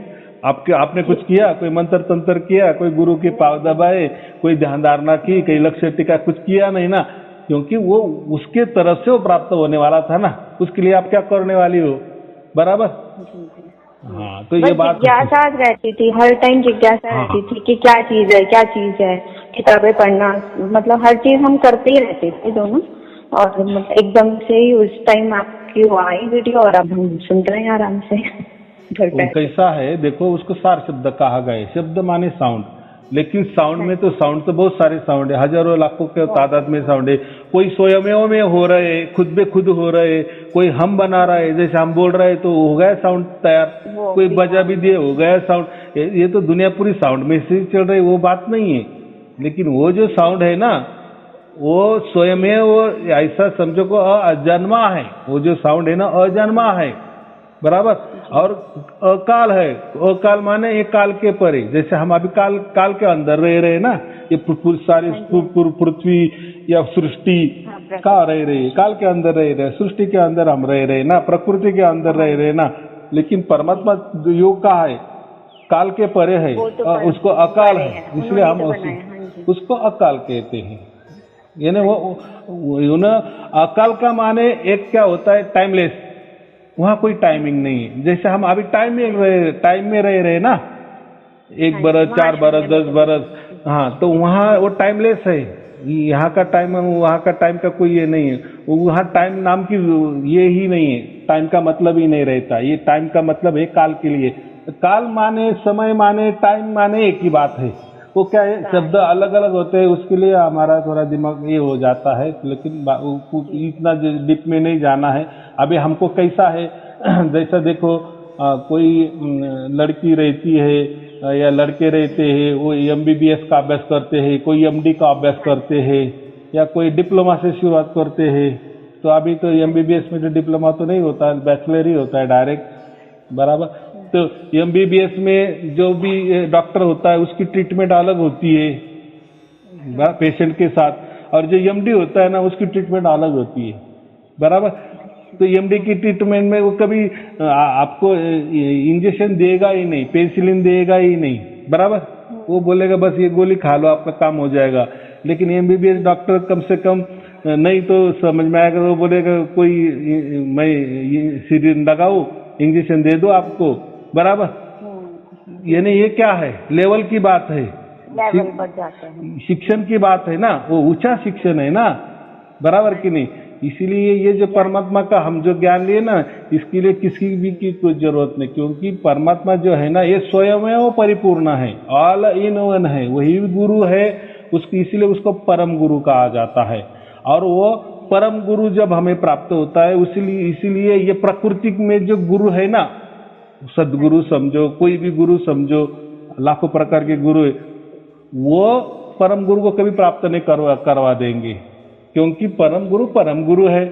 आपने कुछ किया, कोई मंत्र तंत्र किया, कोई गुरु के पांव दबाए, कोई ध्यान धारणा की, कोई लक्ष्य टिका, कुछ किया नहीं ना, क्योंकि वो उसके तरफ से वो प्राप्त होने वाला था ना, उसके लिए आप क्या करने वाली हो, बराबर। हाँ, तो ये बात जिज्ञासा रहती थी, हर टाइम जिज्ञासा रहती थी कि क्या चीज है, किताबें पढ़ना, मतलब हर चीज हम करते ही रहते थे दोनों, और मतलब एकदम से ही उस टाइम आपकी वो आई वीडियो, और अब हम सुन रहे हैं आराम से। कैसा है, देखो, उसको सार शब्द कहा गया है। शब्द माने साउंड, लेकिन साउंड में तो साउंड तो बहुत सारे साउंड है, हजारों लाखों के तादाद में साउंड है। कोई स्वयं में हो रहे, खुद बे खुद हो रहे, कोई हम बना रहा है, जैसे हम बोल रहे हैं तो हो गया साउंड तैयार, कोई बजा भी दिए हो गया साउंड। ये तो दुनिया पूरी साउंड में से चल रही, वो बात नहीं है। लेकिन वो जो साउंड है ना, वो स्वयं में, वो ऐसा समझो को अजन्मा है, वो जो साउंड है ना अजन्मा है, बराबर। और अकाल है, अकाल माने ये काल के परे, जैसे हम अभी काल के अंदर रह रहे ना, ये सारी पृथ्वी या सृष्टि का रह रही, काल के अंदर रह रहे, सृष्टि के अंदर हम रह रहे ना, प्रकृति के अंदर रह रहे ना। लेकिन परमात्मा योग का है, काल के परे है, उसको अकाल है, इसलिए हम उसको अकाल कहते हैं। यानी वो अकाल का माने एक क्या होता है, टाइमलेस, वहाँ कोई टाइमिंग नहीं है। जैसे हम अभी टाइम में रह रहे ना, 1 बरस, 4 बरस, 10 बरस, हाँ, तो वहाँ वो टाइमलेस है। यहाँ का टाइम, वहाँ का टाइम का कोई ये नहीं है, वहाँ टाइम नाम की ये ही नहीं है, टाइम का मतलब ही नहीं रहता। ये टाइम का मतलब है काल के लिए। काल माने, समय माने, टाइम माने एक ही बात है। वो क्या है, शब्द अलग अलग होते हैं, उसके लिए हमारा थोड़ा दिमाग ये हो जाता है, लेकिन इतना डीप में नहीं जाना है। अभी हमको कैसा है जैसा देखो कोई लड़की रहती है या लड़के रहते हैं, वो MBBS का अभ्यास करते हैं, कोई MD का अभ्यास करते हैं, या कोई डिप्लोमा से शुरुआत करते हैं। तो अभी तो MBBS में जो डिप्लोमा तो नहीं होता है, बैचलर ही होता है डायरेक्ट, बराबर। तो MBBS में जो भी डॉक्टर होता है उसकी ट्रीटमेंट अलग होती है पेशेंट के साथ, और जो MD होता है ना उसकी ट्रीटमेंट अलग होती है, बराबर। तो MD की ट्रीटमेंट में वो कभी आपको इंजेक्शन देगा ही नहीं, पेनिसिलिन देगा ही नहीं, बराबर। वो बोलेगा बस ये गोली खा लो आपका काम हो जाएगा। लेकिन MBBS डॉक्टर कम से कम नहीं तो समझ में आएगा, वो बोलेगा कोई मैं सिरिंज लगाऊं, इंजेक्शन दे दो आपको, बराबर। यानी ये क्या है, लेवल की बात है, लेवल बढ़ जाता है, शिक्षण की बात है ना, वो ऊंचा शिक्षण है ना, बराबर कि नहीं। इसीलिए ये जो परमात्मा का हम जो ज्ञान लिए ना, इसके लिए किसी भी की कोई जरूरत नहीं, क्योंकि परमात्मा जो है ना ये स्वयं वो परिपूर्ण है, ऑल इन वन है, वही गुरु है उसकी, इसीलिए उसको परम गुरु कहा जाता है। और वो परम गुरु जब हमें प्राप्त होता है इसीलिए ये प्रकृति में जो गुरु है ना, सदगुरु समझो, कोई भी गुरु समझो, लाखों प्रकार के गुरु है, वो परम गुरु को कभी प्राप्त नहीं करवा देंगे, क्योंकि परम गुरु है,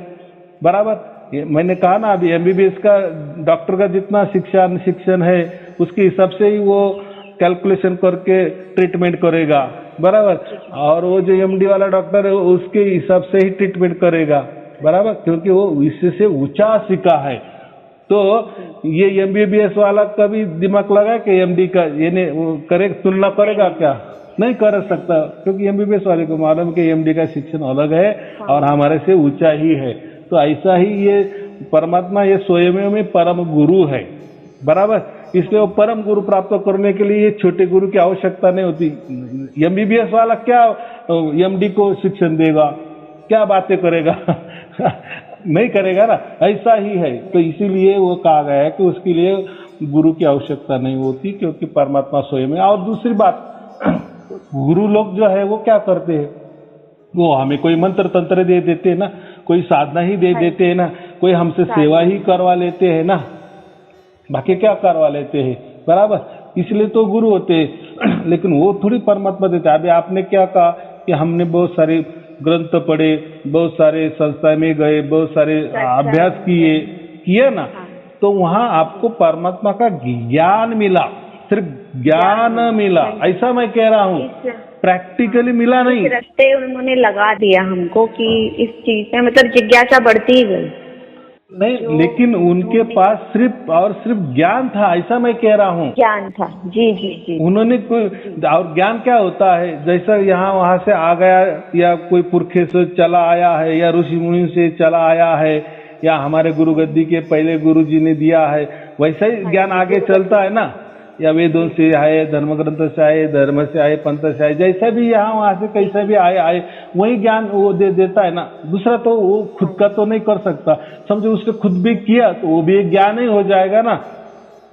बराबर। मैंने कहा ना अभी MBBS का डॉक्टर का जितना शिक्षण है उसके हिसाब से ही वो कैलकुलेशन करके ट्रीटमेंट करेगा, बराबर। और वो जो MD वाला डॉक्टर है उसके हिसाब से ही ट्रीटमेंट करेगा, बराबर, क्योंकि वो इससे ऊंचा सीखा है। तो ये MBBS वाला कभी दिमाग लगा कि MD का ये करे तुलना करेगा क्या? नहीं कर सकता, क्योंकि MBBS वाले को मालूम कि MD का शिक्षण अलग है और हमारे से ऊंचा ही है। तो ऐसा ही ये परमात्मा ये स्वयं में परम गुरु है, बराबर। इसलिए वो परम गुरु प्राप्त करने के लिए छोटे गुरु की आवश्यकता नहीं होती। MBBS वाला क्या MD को शिक्षण देगा, क्या बातें करेगा नहीं करेगा ना, ऐसा ही है। तो इसीलिए वो कहा गया है कि उसके लिए गुरु की आवश्यकता नहीं होती, क्योंकि परमात्मा स्वयं है। और दूसरी बात, गुरु लोग जो है वो क्या करते हैं, वो हमें कोई मंत्र तंत्र दे देते हैं ना, कोई साधना ही दे देते हैं ना, कोई हमसे सेवा ही करवा लेते हैं ना, बाकी क्या करवा लेते हैं, बराबर। इसलिए तो गुरु होते हैं, लेकिन वो थोड़ी परमात्मा देते हैं। अभी आपने क्या कहा कि हमने बहुत सारे ग्रंथ पढ़े, बहुत सारे संस्था में गए, बहुत सारे अभ्यास किए ना, तो वहां आपको परमात्मा का ज्ञान मिला, सिर्फ ज्ञान मिला, ऐसा मैं कह रहा हूँ, प्रैक्टिकली मिला नहीं। रास्ते उन्होंने लगा दिया हमको कि इस चीज में मतलब जिज्ञासा बढ़ती ही गई नहीं, लेकिन उनके पास सिर्फ और सिर्फ ज्ञान था, ऐसा मैं कह रहा हूँ, ज्ञान था। जी जी जी। उन्होंने कोई, और ज्ञान क्या होता है, जैसा यहाँ वहां से आ गया, या कोई पुरखे से चला आया है, या ऋषि मुनि से चला आया है, या हमारे गुरु गद्दी के पहले गुरु जी ने दिया है, वैसा ही ज्ञान आगे चलता है ना, या वेदों से आए, धर्म ग्रंथ से आए, धर्म से आए, पंथ से आए, जैसा भी यहाँ वहां से कैसे भी आए वही ज्ञान वो देता है ना। दूसरा तो वो खुद का तो नहीं कर सकता, समझो उसने खुद भी किया तो वो भी एक ज्ञान ही हो जाएगा ना।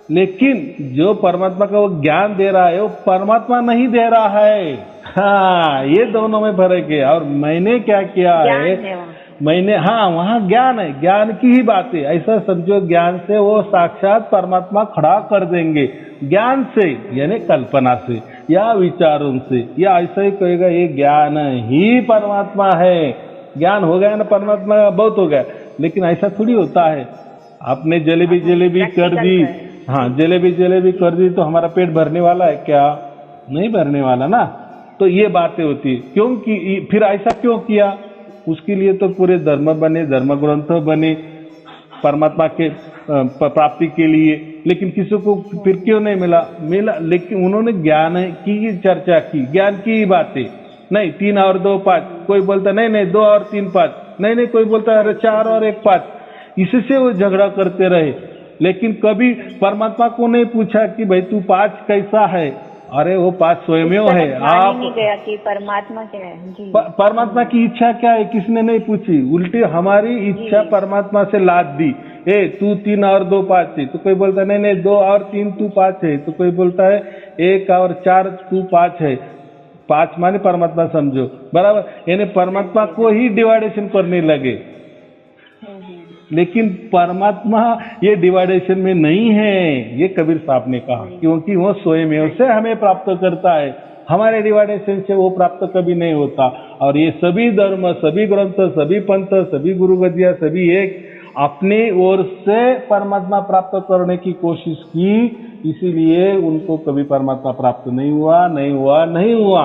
लेकिन जो परमात्मा का वो ज्ञान दे रहा है वो परमात्मा नहीं दे रहा है। हाँ, ये दोनों में फर्क है। और मैंने क्या किया है, मैंने, हाँ, वहाँ ज्ञान है, ज्ञान की ही बात है, ऐसा समझो ज्ञान से वो साक्षात परमात्मा खड़ा कर देंगे, ज्ञान से यानी कल्पना से या विचारों से, या ऐसा ही कहेगा ये ज्ञान ही परमात्मा है। ज्ञान हो गया ना परमात्मा का, बहुत हो गया। लेकिन ऐसा थोड़ी होता है, आपने जलेबी कर दी, हाँ, जलेबी कर दी तो हमारा पेट भरने वाला है क्या? नहीं भरने वाला ना। तो ये बातें होती है, क्योंकि फिर ऐसा क्यों किया, उसके लिए तो पूरे धर्म बने, धर्म ग्रंथ बने परमात्मा के प्राप्ति के लिए। लेकिन किसी को फिर क्यों नहीं मिला? लेकिन उन्होंने ज्ञान की चर्चा की, ज्ञान की ही बातें, नहीं 3 और 2 5, कोई बोलता नहीं 2 और 3 5, नहीं कोई बोलता अरे 4 और 1 5, इससे वो झगड़ा करते रहे। लेकिन कभी परमात्मा को नहीं पूछा कि भाई तू 5 कैसा है, अरे वो 5 स्वयं है। आप नहीं गया कि परमात्मा क्या है जी, परमात्मा की इच्छा क्या है किसने नहीं पूछी, उल्टी हमारी इच्छा परमात्मा से लाद दी। तू 3 और 2 5 है, तो कोई बोलता नहीं 2 और 3 तू 5 है, तो कोई बोलता है 1 और 4 तू 5 है। पांच माने परमात्मा समझो, बराबर, यानी परमात्मा को ही डिवाइडेशन करने लगे। लेकिन परमात्मा ये डिवाइडेशन में नहीं है, ये कबीर साहब ने कहा, क्योंकि वो स्वयं से हमें प्राप्त करता है, हमारे डिवाइडेशन से वो प्राप्त कभी नहीं होता। और ये सभी धर्म, सभी ग्रंथ, सभी पंथ, सभी गुरु गद्दियां, सभी एक अपनी ओर से परमात्मा प्राप्त करने की कोशिश की, इसीलिए उनको कभी परमात्मा प्राप्त नहीं हुआ, नहीं हुआ, नहीं हुआ।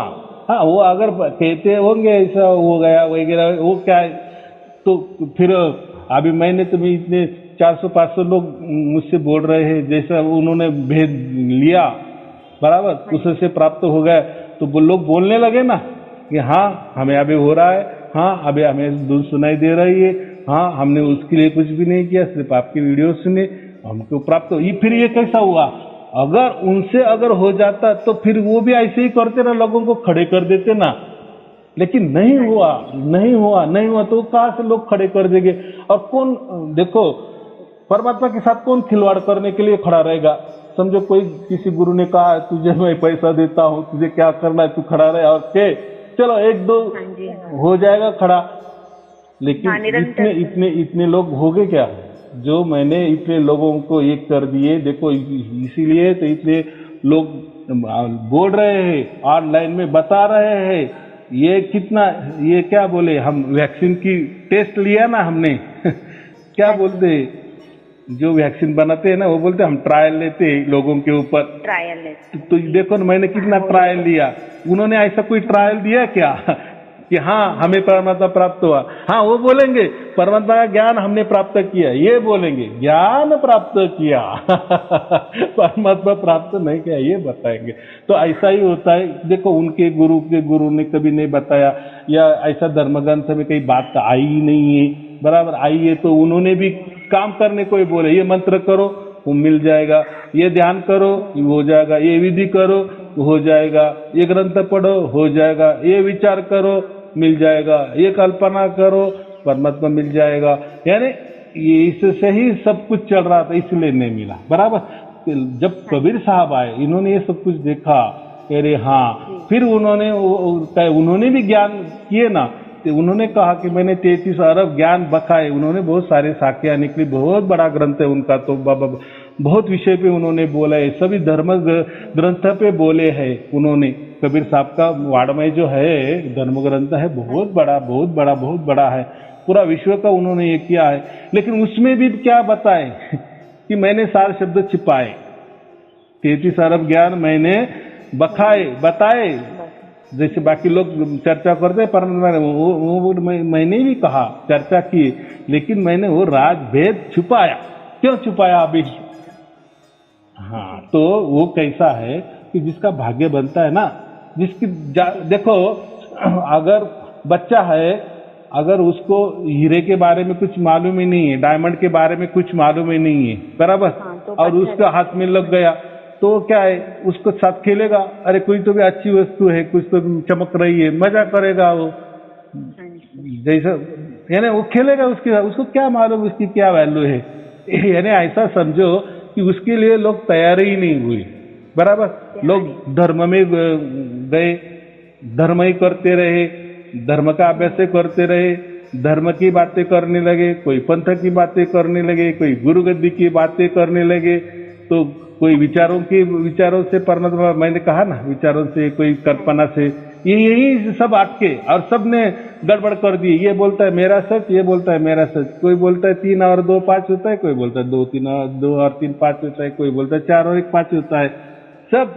हाँ, वो अगर कहते होंगे ऐसा हो गया वगैरह, वो क्या है, तो फिर अभी मैंने तुम्हें इतने 400-500 लोग मुझसे बोल रहे हैं, जैसा उन्होंने भेद लिया, बराबर, उससे प्राप्त हो गया, तो वो लोग बोलने लगे ना कि हाँ हमें अभी हो रहा है, हाँ अभी हमें धुन सुनाई दे रही है, हाँ हमने उसके लिए कुछ भी नहीं किया, सिर्फ आपकी वीडियो सुने, हमको प्राप्त हो। फिर ये कैसा हुआ? अगर उनसे अगर हो जाता तो फिर वो भी ऐसे ही करते ना, लोगों को खड़े कर देते ना, लेकिन नहीं हुआ, नहीं हुआ, नहीं हुआ, तो कहां से लोग खड़े कर देंगे? और कौन, देखो परमात्मा के साथ कौन खिलवाड़ करने के लिए खड़ा रहेगा? समझो कोई किसी गुरु ने कहा तुझे मैं पैसा देता हूँ, तुझे क्या करना है, तू खड़ा रहे, और के चलो एक दो हो जाएगा खड़ा, लेकिन इतने लोग हो गए क्या? जो मैंने इतने लोगों को एक कर दिए, देखो इसीलिए तो इतने लोग बोल रहे हैं, ऑनलाइन में बता रहे हैं, ये कितना, ये क्या बोले, हम वैक्सीन की टेस्ट लिया ना हमने क्या बोलते, जो वैक्सीन बनाते हैं ना, वो बोलते हम ट्रायल लेते हैं लोगों के ऊपर, ट्रायल लेते। तो देखो ना मैंने कितना ट्रायल लिया, उन्होंने ऐसा कोई ट्रायल दिया क्या कि हाँ हमें परमात्मा प्राप्त हुआ? हाँ, वो बोलेंगे परमात्मा का ज्ञान हमने प्राप्त किया, ये बोलेंगे ज्ञान प्राप्त किया परमात्मा प्राप्त नहीं किया, ये बताएंगे। तो ऐसा ही होता है, देखो उनके गुरु ने कभी नहीं बताया, या ऐसा धर्म ग्रंथ में कई बात आई ही नहीं है, बराबर, आई है तो उन्होंने भी काम करने को ही बोले, ये मंत्र करो वो मिल जाएगा, ये ध्यान करो वो हो जाएगा, ये विधि करो हो जाएगा, ये ग्रंथ पढ़ो हो जाएगा, ये विचार करो मिल जाएगा, ये कल्पना करो परमात्मा मिल जाएगा, यानी इससे ही सब कुछ चल रहा था, इसलिए नहीं मिला, बराबर। जब कबीर साहब आए, इन्होंने ये सब कुछ देखा, कह रहे हाँ, फिर उन्होंने भी ज्ञान किए ना, तो उन्होंने कहा कि मैंने 33 अरब ज्ञान बखाए, उन्होंने बहुत सारे साखियां निकली, बहुत बड़ा ग्रंथ है उनका, तो बहुत विषय पे उन्होंने बोला है, सभी धर्म ग्रंथ पे बोले हैं उन्होंने। कबीर साहब का वाड़मय जो है धर्म ग्रंथ है, बहुत बड़ा, बहुत बड़ा, बहुत बड़ा है, पूरा विश्व का उन्होंने ये किया है। लेकिन उसमें भी क्या बताए कि मैंने सारे शब्द छिपाए, 33 अरब ज्ञान मैंने बखाए, बताए, जैसे बाकी लोग चर्चा करते हैं, पर मैंने भी कहा, चर्चा की, लेकिन मैंने वो राज भेद छुपाया। क्यों छुपाया अभी? हाँ, तो वो कैसा है कि जिसका भाग्य बनता है ना, जिसकी देखो अगर बच्चा है, अगर उसको हीरे के बारे में कुछ मालूम ही नहीं है, डायमंड के बारे में कुछ मालूम ही नहीं है, बराबर, हाँ, तो और उसका हाथ में लग गया, तो क्या है, उसको साथ खेलेगा, अरे कोई तो भी अच्छी वस्तु है, कुछ तो चमक रही है, मजा करेगा वो, जैसा यानी वो खेलेगा, उसको क्या मालूम उसकी क्या वैल्यू है, यानी ऐसा समझो कि उसके लिए लोग तैयार ही नहीं हुए, बराबर। लोग धर्म में गए, धर्म ही करते रहे, धर्म का अभ्यास करते रहे, धर्म की बातें करने लगे, कोई पंथ की बातें करने लगे, कोई गुरु गद्दी की बातें करने लगे, तो कोई विचारों से परमात्मा, मैंने कहा ना, विचारों से, कोई कल्पना से, यही सब अटके और सब ने गड़बड़ कर दी। ये बोलता है मेरा सच, ये बोलता है मेरा सच, कोई बोलता है 3 और 2 5 होता है, कोई बोलता है 2 और 3 5 होता है, कोई बोलता है 4 और 1 5 होता है, सब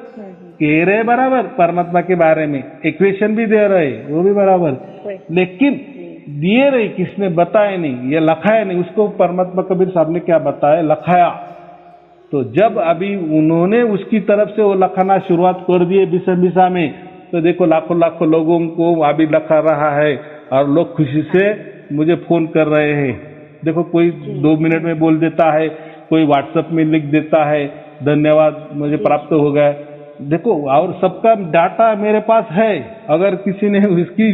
कह रहे बराबर परमात्मा के बारे में, इक्वेशन भी दे रहे, वो भी बराबर, लेकिन दिए रही किसने, बताया नहीं, ये लखाया नहीं। उसको परमात्मा कबीर साहब ने क्या बताया, लखाया। तो जब अभी उन्होंने उसकी तरफ से वो लखाना शुरुआत कर दिए बिसा में, तो देखो लाखों लाखों लोगों को अभी लखा रहा है, और लोग खुशी से मुझे फोन कर रहे हैं। देखो कोई 2 मिनट में बोल देता है, कोई व्हाट्सएप में लिख देता है धन्यवाद मुझे प्राप्त हो गया। देखो, और सबका डाटा मेरे पास है, अगर किसी ने इसकी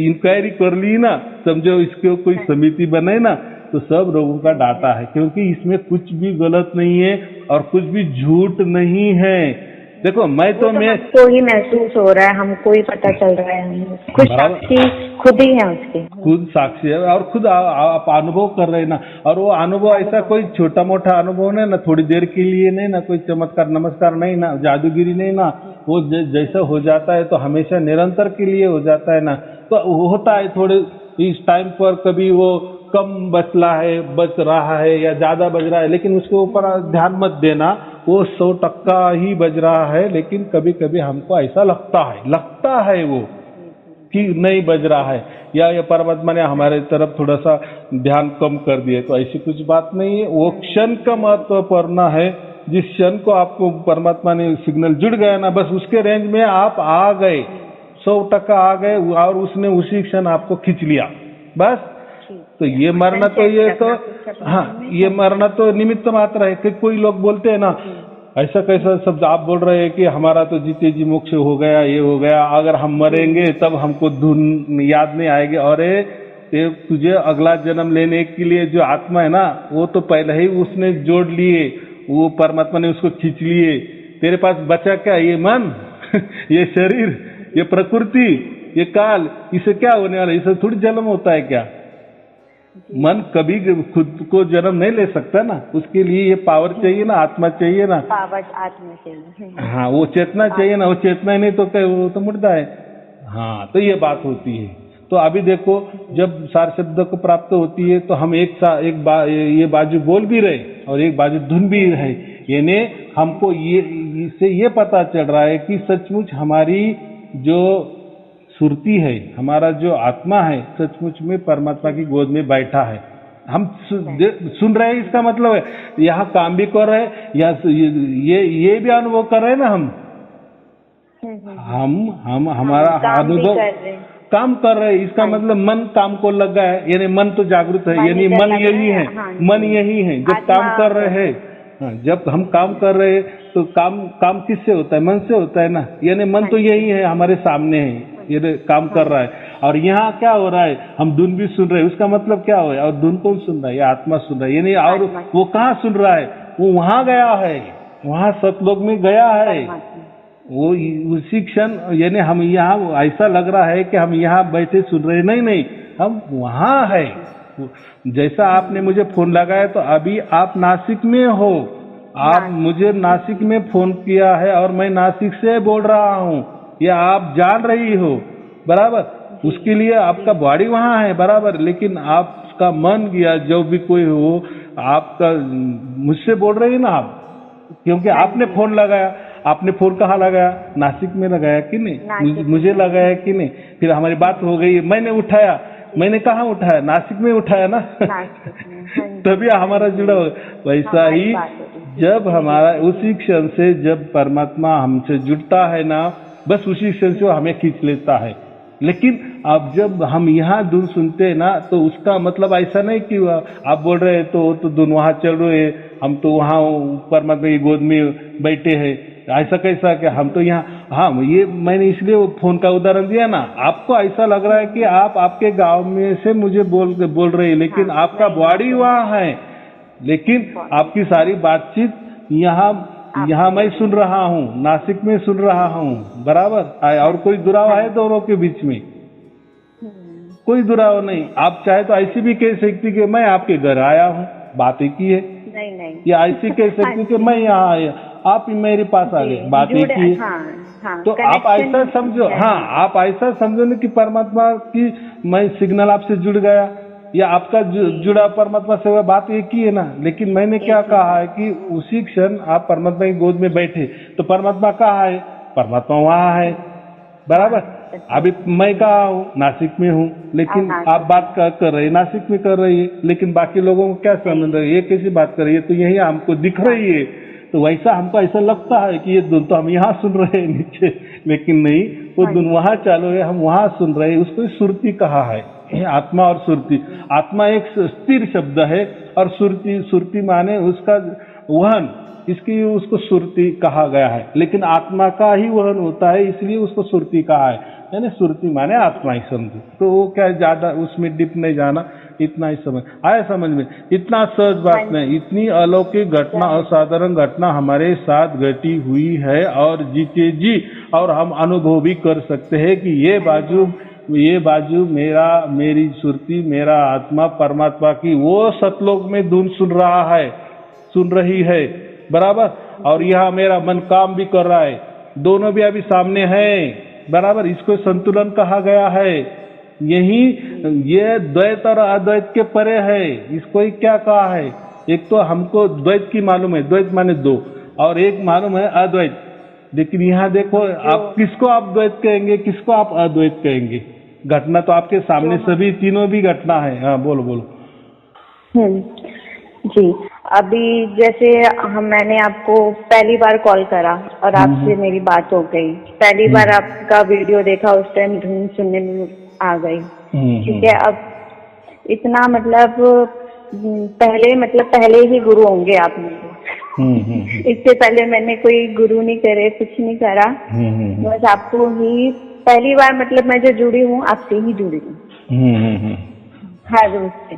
इंक्वायरी कर ली ना, समझो इसको कोई समिति बनाए ना, तो सब लोगों का डाटा है, क्योंकि इसमें कुछ भी गलत नहीं है और कुछ भी झूठ नहीं है। देखो मैं तो मैं हमको ही महसूस हो रहा है, हमको ही पता चल रहा है, हम खुद बराबर। साक्षी खुद ही है उसके। खुद साक्षी है और खुद आप अनुभव कर रहे हैं ना। और वो अनुभव ऐसा कोई छोटा मोटा अनुभव नहीं ना, थोड़ी देर के लिए नहीं ना, कोई चमत्कार नमस्कार नहीं ना, जादूगिरी नहीं ना। वो जैसा हो जाता है तो हमेशा निरंतर के लिए हो जाता है ना। तो होता है थोड़े इस टाइम पर कभी वो कम बच रहा है या ज्यादा बज रहा है, लेकिन उसके ऊपर ध्यान मत देना। वो 100% ही बज रहा है, लेकिन कभी कभी हमको ऐसा लगता है वो कि नहीं बज रहा है, या ये परमात्मा ने हमारे तरफ थोड़ा सा ध्यान कम कर दिया। तो ऐसी कुछ बात नहीं है। वो क्षण का महत्वपूर्ण है। जिस क्षण को आपको परमात्मा ने सिग्नल जुड़ गया ना, बस उसके रेंज में आप आ गए, 100% आ गए, और उसने उसी क्षण आपको खींच लिया बस। तो ये मरना तो ये तो हाँ, ये मरना तो निमित्त मात्र है। कि कोई लोग बोलते हैं ना, ऐसा कैसा शब्द आप बोल रहे हैं कि हमारा तो जीते जी मोक्ष हो गया, ये हो गया, अगर हम मरेंगे तब हमको धुन याद नहीं आएगी। अरे तुझे अगला जन्म लेने के लिए जो आत्मा है ना, वो तो पहले ही उसने जोड़ लिए, वो परमात्मा ने उसको खींच लिए। तेरे पास बचा क्या? ये मन ये शरीर, ये प्रकृति, ये काल, इसे क्या होने वाला? इसे थोड़ी जन्म होता है क्या? मन कभी खुद को जन्म नहीं ले सकता ना, उसके लिए ये पावर चाहिए ना, आत्मा चाहिए ना, पावर आत्मा चाहिए। हाँ, वो चेतना चाहिए ना। वो चेतना ही नहीं तो क्या, वो तो मुर्दा है। हाँ, तो ये बात होती है। तो अभी देखो, जब सार शब्द को प्राप्त होती है तो हम ये बाजू बोल भी रहे और एक बाजू धुन भी रहे, यानी हमको इससे ये पता चल रहा है कि सचमुच हमारी जो सुरती है, हमारा जो आत्मा है, सचमुच में परमात्मा की गोद में बैठा है। हम सुन रहे हैं, इसका मतलब है यहाँ काम भी कर रहे हैं, या ये भी अनुभव कर रहे हैं ना हम हमारा अनुभव काम कर रहे हैं। इसका मतलब मन काम को लगा है, यानी मन तो जागृत है, यानी मन यही है, मन यही है जब काम कर रहे हैं। जब हम काम कर रहे हैं तो काम किससे होता है? मन से होता है ना, यानी मन तो यही है, हमारे सामने है, ये काम कर रहा है। और यहाँ क्या हो रहा है? हम धुन भी सुन रहे हैं, उसका मतलब क्या हो? और धुन कौन सुन रहा है? ये आत्मा सुन रहा है, यानी और वो कहाँ सुन रहा है? वो वहां गया है, वहां सतलोक में गया है, वो उसी क्षण। यानी हम यहाँ ऐसा लग रहा है कि हम यहाँ बैठे सुन रहे, नहीं, हम वहां है। जैसा आपने मुझे फोन लगाया तो अभी आप नासिक में हो, आप मुझे नासिक में फोन किया है और मैं नासिक से बोल रहा हूँ, ये आप जान रही हो बराबर। उसके लिए आपका बॉडी वहां है बराबर, लेकिन आपका मन या जो भी कोई हो, आपका मुझसे बोल रही है ना आप, क्योंकि आपने फोन लगाया। आपने फोन कहाँ लगाया? नासिक में लगाया कि नहीं? मुझे लगाया कि नहीं? फिर हमारी बात हो गई, मैंने उठाया। मैंने कहाँ उठाया? नासिक में उठाया ना तभी हमारा जुड़ा हो। वैसा ही जब हमारा उसी क्षण से जब परमात्मा हमसे जुड़ता है ना, बस उसी क्षण से वो हमें खींच लेता है। लेकिन अब जब हम यहाँ धुन सुनते हैं ना, तो उसका मतलब ऐसा नहीं कि आप बोल रहे हैं तो धुन वहाँ चल रहे हैं, हम तो वहाँ परमात्मा की गोद में बैठे हैं, ऐसा कैसा? क्या हम तो यहाँ। हाँ, ये मैंने इसलिए वो फोन का उदाहरण दिया ना। आपको ऐसा लग रहा है कि आप आपके गांव में से मुझे बोल रहे हैं, लेकिन आपका बॉडी वहाँ है, लेकिन आपकी सारी बातचीत यहाँ मैं सुन रहा हूँ, नासिक में सुन रहा हूँ बराबर। और कोई दुरावा है दोनों के बीच में? कोई दुरावा नहीं। आप चाहे तो ऐसी भी कह सकती कि मैं आपके घर आया हूँ, बात एक ही है। नहीं, या ऐसी कह सकती कि मैं यहाँ आया, आप मेरे पास आ गए, बात एक ही है। तो आप ऐसा समझो, हाँ, आप ऐसा समझो ना कि परमात्मा की मैं सिग्नल आपसे जुड़ गया, या आपका जुड़ा परमात्मा से, वह बात एक ही है ना। लेकिन मैंने क्या कहा है कि उसी क्षण आप परमात्मा की गोद में बैठे, तो परमात्मा कहाँ है? परमात्मा वहाँ है बराबर। अभी मैं कहाँ हूँ? नासिक में हूँ, लेकिन आप बात कर रहे हैं नासिक में कर रही है, लेकिन बाकी लोगों को क्या समझ रहे? ये कैसी बात कर रही है? तो यही हमको दिख रही है। तो वैसा हमको ऐसा लगता है कि ये धुन तो हम यहाँ सुन रहे हैं नीचे, लेकिन नहीं, वो धुन वहाँ चालू है, हम वहाँ सुन रहे हैं। उसको सुरती कहा है। आत्मा और सुरती, आत्मा एक स्थिर शब्द है, और सुरती माने उसका वहन, इसकी उसको सुरती कहा गया है। लेकिन आत्मा का ही वहन होता है, इसलिए उसको सुरती कहा है। यानी सुरती माने आत्मा ही समझो। तो वो क्या ज्यादा उसमें डिप नहीं जाना, इतना ही समझ आया समझ में। इतना सहज बात नहीं, इतनी अलौकिक घटना, असाधारण घटना हमारे साथ घटी हुई है और जीते जी, और हम अनुभव भी कर सकते हैं कि ये बाजू मेरी सुरती, मेरा आत्मा परमात्मा की वो सतलोक में धुन सुन रही है, बराबर। और यह मेरा मन काम भी कर रहा है, दोनों भी अभी सामने है, बराबर। इसको संतुलन कहा गया है। ये द्वैत और अद्वैत के परे है। इसको ही क्या कहा है? एक तो हमको द्वैत की मालूम है, द्वैत माने दो, और एक मालूम है अद्वैत। लेकिन यहाँ देखो, आप किसको आप द्वैत कहेंगे, किसको आप अद्वैत कहेंगे? घटना तो आपके सामने सभी तीनों भी घटना है। हाँ, बोलो। जी, अभी जैसे मैंने आपको पहली बार कॉल करा और आपसे मेरी बात हो गई। पहली बार आपका वीडियो देखा, उस टाइम धुन सुनने में आ गई। ठीक है, अब इतना मतलब पहले ही गुरु होंगे आप मेरे। इससे पहले मैंने कोई गुरु नहीं करे, कुछ नहीं करा। बस आपको ही पहली बार मतलब मैं जो जुड़ी हूँ, आपसे ही जुड़ी हूँ हर रोज से।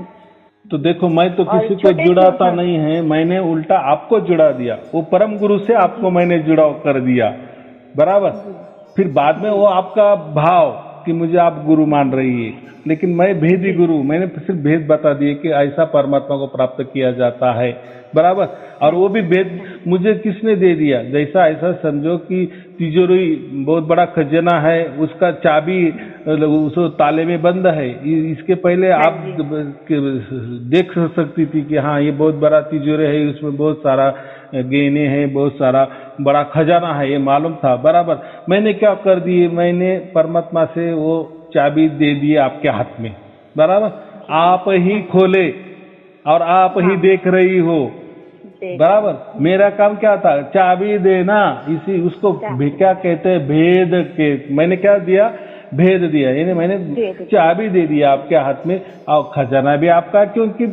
तो देखो, मैं तो किसी को जुड़ाता नहीं है, मैंने उल्टा आपको जुड़ा दिया। वो परम गुरु से आपको मैंने जुड़ाव कर दिया, बराबर। फिर बाद में वो आपका भाव कि मुझे आप गुरु मान रही है, लेकिन मैं भेदी गुरु, मैंने सिर्फ भेद बता दिए कि ऐसा परमात्मा को प्राप्त किया जाता है, बराबर। और वो भी भेद मुझे किसने दे दिया? जैसा ऐसा समझो कि तिजोरी बहुत बड़ा खजाना है, उसका चाबी उस ताले में बंद है। इसके पहले आप देख सकती थी कि हाँ, ये बहुत बड़ा तिजोरी है, उसमें बहुत सारा गहने हैं, बहुत सारा बड़ा खजाना है, ये मालूम था, बराबर। मैंने क्या कर दिए? मैंने परमात्मा से वो चाबी दे दी आपके हाथ में, बराबर। आप ही खोले और आप ही देख रही हो, बराबर। मेरा काम क्या था? चाबी देना। उसको क्या कहते हैं? भेद के। मैंने क्या दिया? भेद दिया, यानी मैंने चाबी दे दिया आपके हाथ में। और खजाना भी आपका, क्योंकि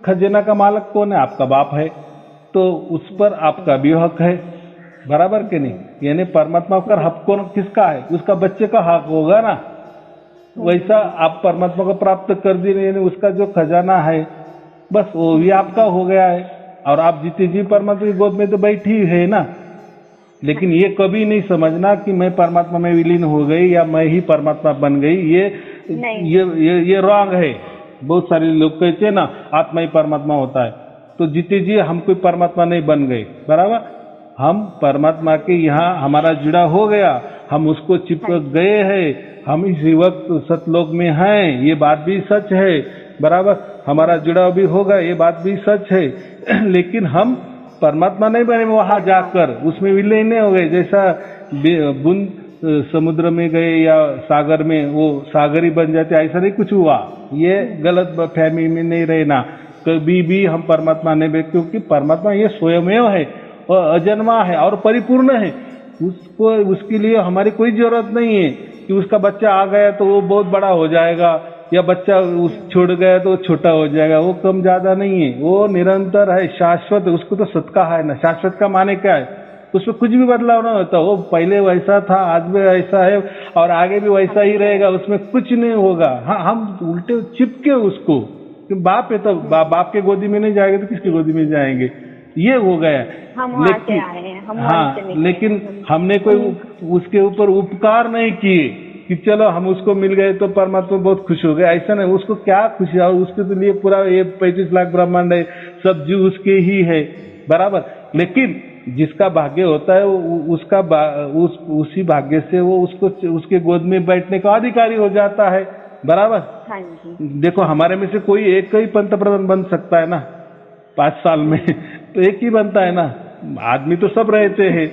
खजाना का मालिक कौन है? आपका बाप है, तो उस पर आपका भी हक है, बराबर के नहीं? यानी परमात्मा का हक कौन किसका है? उसका बच्चे का हक होगा ना। वैसा आप परमात्मा को प्राप्त कर दिए, यानी उसका जो खजाना है, बस वो भी आपका हो गया है। और आप जीते जी परमात्मा की गोद में तो बैठी है ना। लेकिन ये कभी नहीं समझना कि मैं परमात्मा में विलीन हो गई या मैं ही परमात्मा बन गई। ये रॉन्ग है। बहुत सारे लोग कहते हैं ना, आत्मा ही परमात्मा होता है। तो जीते जी हम कोई परमात्मा नहीं बन गए, बराबर। हम परमात्मा के यहाँ हमारा जुड़ा हो गया, हम उसको चिपक गए हैं, हम इसी वक्त सतलोक में हैं, ये बात भी सच है, बराबर। हमारा जुड़ाव भी होगा, ये बात भी सच है। लेकिन हम परमात्मा नहीं बने वहां जाकर, उसमें विलीन नहीं हो गए। जैसा बूंद समुद्र में गए या सागर में, वो सागर ही बन जाते, ऐसा नहीं कुछ हुआ। ये गलत फहमी में नहीं रहना। कभी भी हम परमात्मा नहीं बने, क्योंकि परमात्मा ये स्वयमेव है और अजन्मा है और परिपूर्ण है। उसके लिए हमारी कोई जरूरत नहीं है कि उसका बच्चा आ गया तो वो बहुत बड़ा हो जाएगा, या बच्चा छोड़ गया तो छोटा हो जाएगा। वो कम ज्यादा नहीं है, वो निरंतर है, शाश्वत। उसको तो सत कहा है ना। शाश्वत का माने क्या है? उसमें कुछ भी बदलाव ना होता। वो पहले वैसा था, आज भी वैसा है और आगे भी वैसा ही रहेगा, उसमें कुछ नहीं होगा। हाँ, हम उल्टे चिपके उसको। बाप है तो बाप के गोदी में नहीं जाएंगे तो किसकी गोदी में जाएंगे? ये हो गया। लेकिन हमने कोई उसके ऊपर उपकार नहीं किए कि चलो हम उसको मिल गए तो परमात्मा बहुत खुश हो गए। ऐसा नहीं। उसको क्या खुशी है? उसके तो लिए पूरा ये 35 लाख ब्रह्मांड है, सब जीव उसके ही है, बराबर। लेकिन जिसका भाग्य होता है उसी भाग्य से वो उसके गोद में बैठने का अधिकारी हो जाता है, बराबर। हाँ जी। देखो, हमारे में से कोई एक ही पंतप्रधान बन सकता है ना 5 साल में, तो एक ही बनता है ना। आदमी तो सब रहते हैं।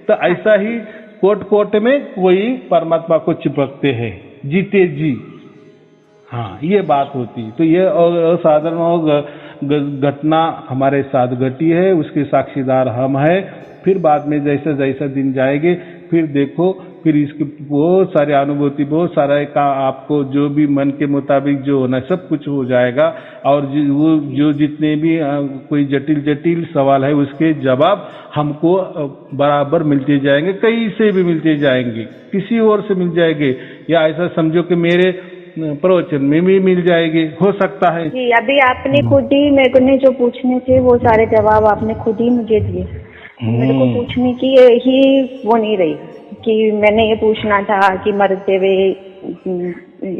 तो ऐसा ही कोट में कोई परमात्मा को चिपकते हैं, जीते जी। हाँ, ये बात होती। तो ये असाधारण घटना हमारे साथ घटी है, उसके साक्षीदार हम हैं। फिर बाद में जैसा जैसा दिन जाएंगे, फिर देखो, फिर इसकी बहुत सारी अनुभूति, बहुत सारा का आपको जो भी मन के मुताबिक जो होना सब कुछ हो जाएगा। और जो जितने भी कोई जटिल सवाल है, उसके जवाब हमको बराबर मिलते जाएंगे, कहीं से भी मिलते जाएंगे, किसी और से मिल जाएंगे। या ऐसा समझो कि मेरे प्रवचन में भी मिल जाएगी, हो सकता है। जी, अभी आपने खुद ही मेरे को ने जो पूछने थे वो सारे जवाब आपने खुद ही मुझे दिए। मेरे को पूछने की ही वो नहीं रही कि मैंने ये पूछना था कि मरते हुए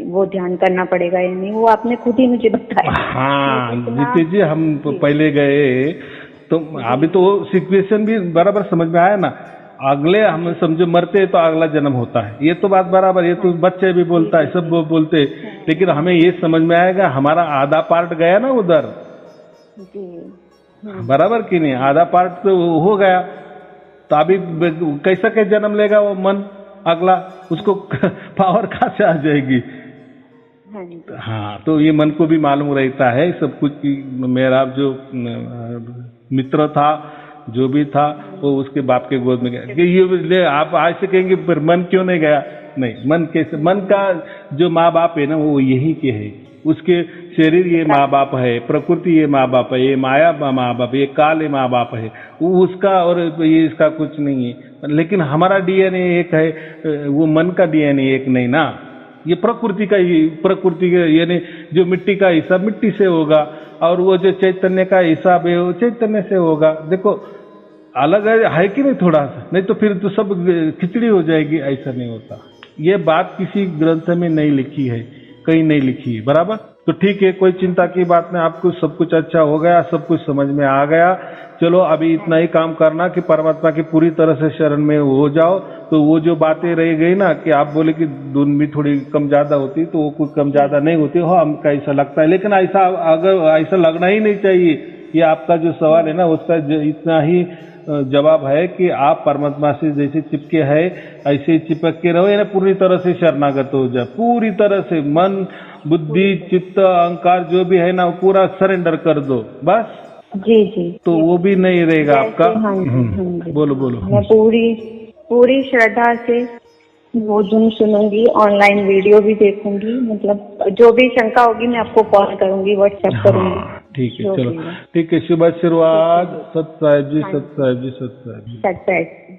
वो ध्यान करना पड़ेगा या नहीं, वो आपने खुद ही मुझे बताया। हाँ जीते जी, हम पहले गए तो अभी तो सिचुएशन भी बराबर समझ में आया ना। अगले हम समझो मरते हैं तो अगला जन्म होता है, ये तो बात बराबर, ये तो बच्चे भी बोलता है, सब वो बोलते, लेकिन हमें ये समझ में आएगा हमारा आधा पार्ट गया ना उधर, बराबर कि नहीं, आधा पार्ट तो हो गया, तो अभी कैसा के जन्म लेगा वो मन अगला, उसको पावर कहाँ से आ जाएगी। हाँ, तो ये मन को भी मालूम रहता है सब कुछ कि मेरा जो मित्र था जो भी था वो उसके बाप के गोद में गया। ये आप आज से कहेंगे पर मन क्यों नहीं गया, नहीं, मन कैसे, मन का जो माँ बाप है ना वो यही के है, उसके शरीर ये माँ बाप है, प्रकृति ये माँ बाप है, ये माया माँ बाप, ये काल माँ बाप है, वो उसका और ये इसका कुछ नहीं है। लेकिन हमारा डीएनए एक है, वो मन का डीएनए एक नहीं ना, ये प्रकृति का यानी जो मिट्टी का हिसाब मिट्टी से होगा और वो जो चैतन्य का हिसाब है वो चैतन्य से होगा। देखो अलग है कि नहीं थोड़ा सा, नहीं तो फिर तो सब खिचड़ी हो जाएगी, ऐसा नहीं होता। ये बात किसी ग्रंथ में नहीं लिखी है, कहीं नहीं लिखी है, बराबर। तो ठीक है, कोई चिंता की बात नहीं, आपको सब कुछ अच्छा हो गया, सब कुछ समझ में आ गया। चलो अभी इतना ही काम करना कि परमात्मा की पूरी तरह से शरण में हो जाओ। तो वो जो बातें रह गई ना कि आप बोले कि धुन भी थोड़ी कम ज्यादा होती, तो वो कुछ कम ज्यादा नहीं होती हो, हमको ऐसा लगता है, लेकिन ऐसा अगर ऐसा लगना ही नहीं चाहिए। ये आपका जो सवाल है ना उसका इतना ही जवाब है कि आप परमात्मा से जैसे चिपके है ऐसे चिपक के रहो, या पूरी तरह से शरणागत हो जाए, पूरी तरह से मन बुद्धि चित्त अहंकार जो भी है ना वो पूरा सरेंडर कर दो बस। जी जी, तो वो भी नहीं रहेगा आपका। हाँ जी, बोलो बोलो। मैं पूरी श्रद्धा से वो धुन सुनूंगी, ऑनलाइन वीडियो भी देखूंगी, मतलब जो भी शंका होगी मैं आपको कॉल करूंगी, व्हाट्सएप करूंगी। ठीक है, चलो ठीक है, शुभ आशीर्वाद। सत साहिब जी, सत साहिब जी, सत साहिब जी, सत साहिब।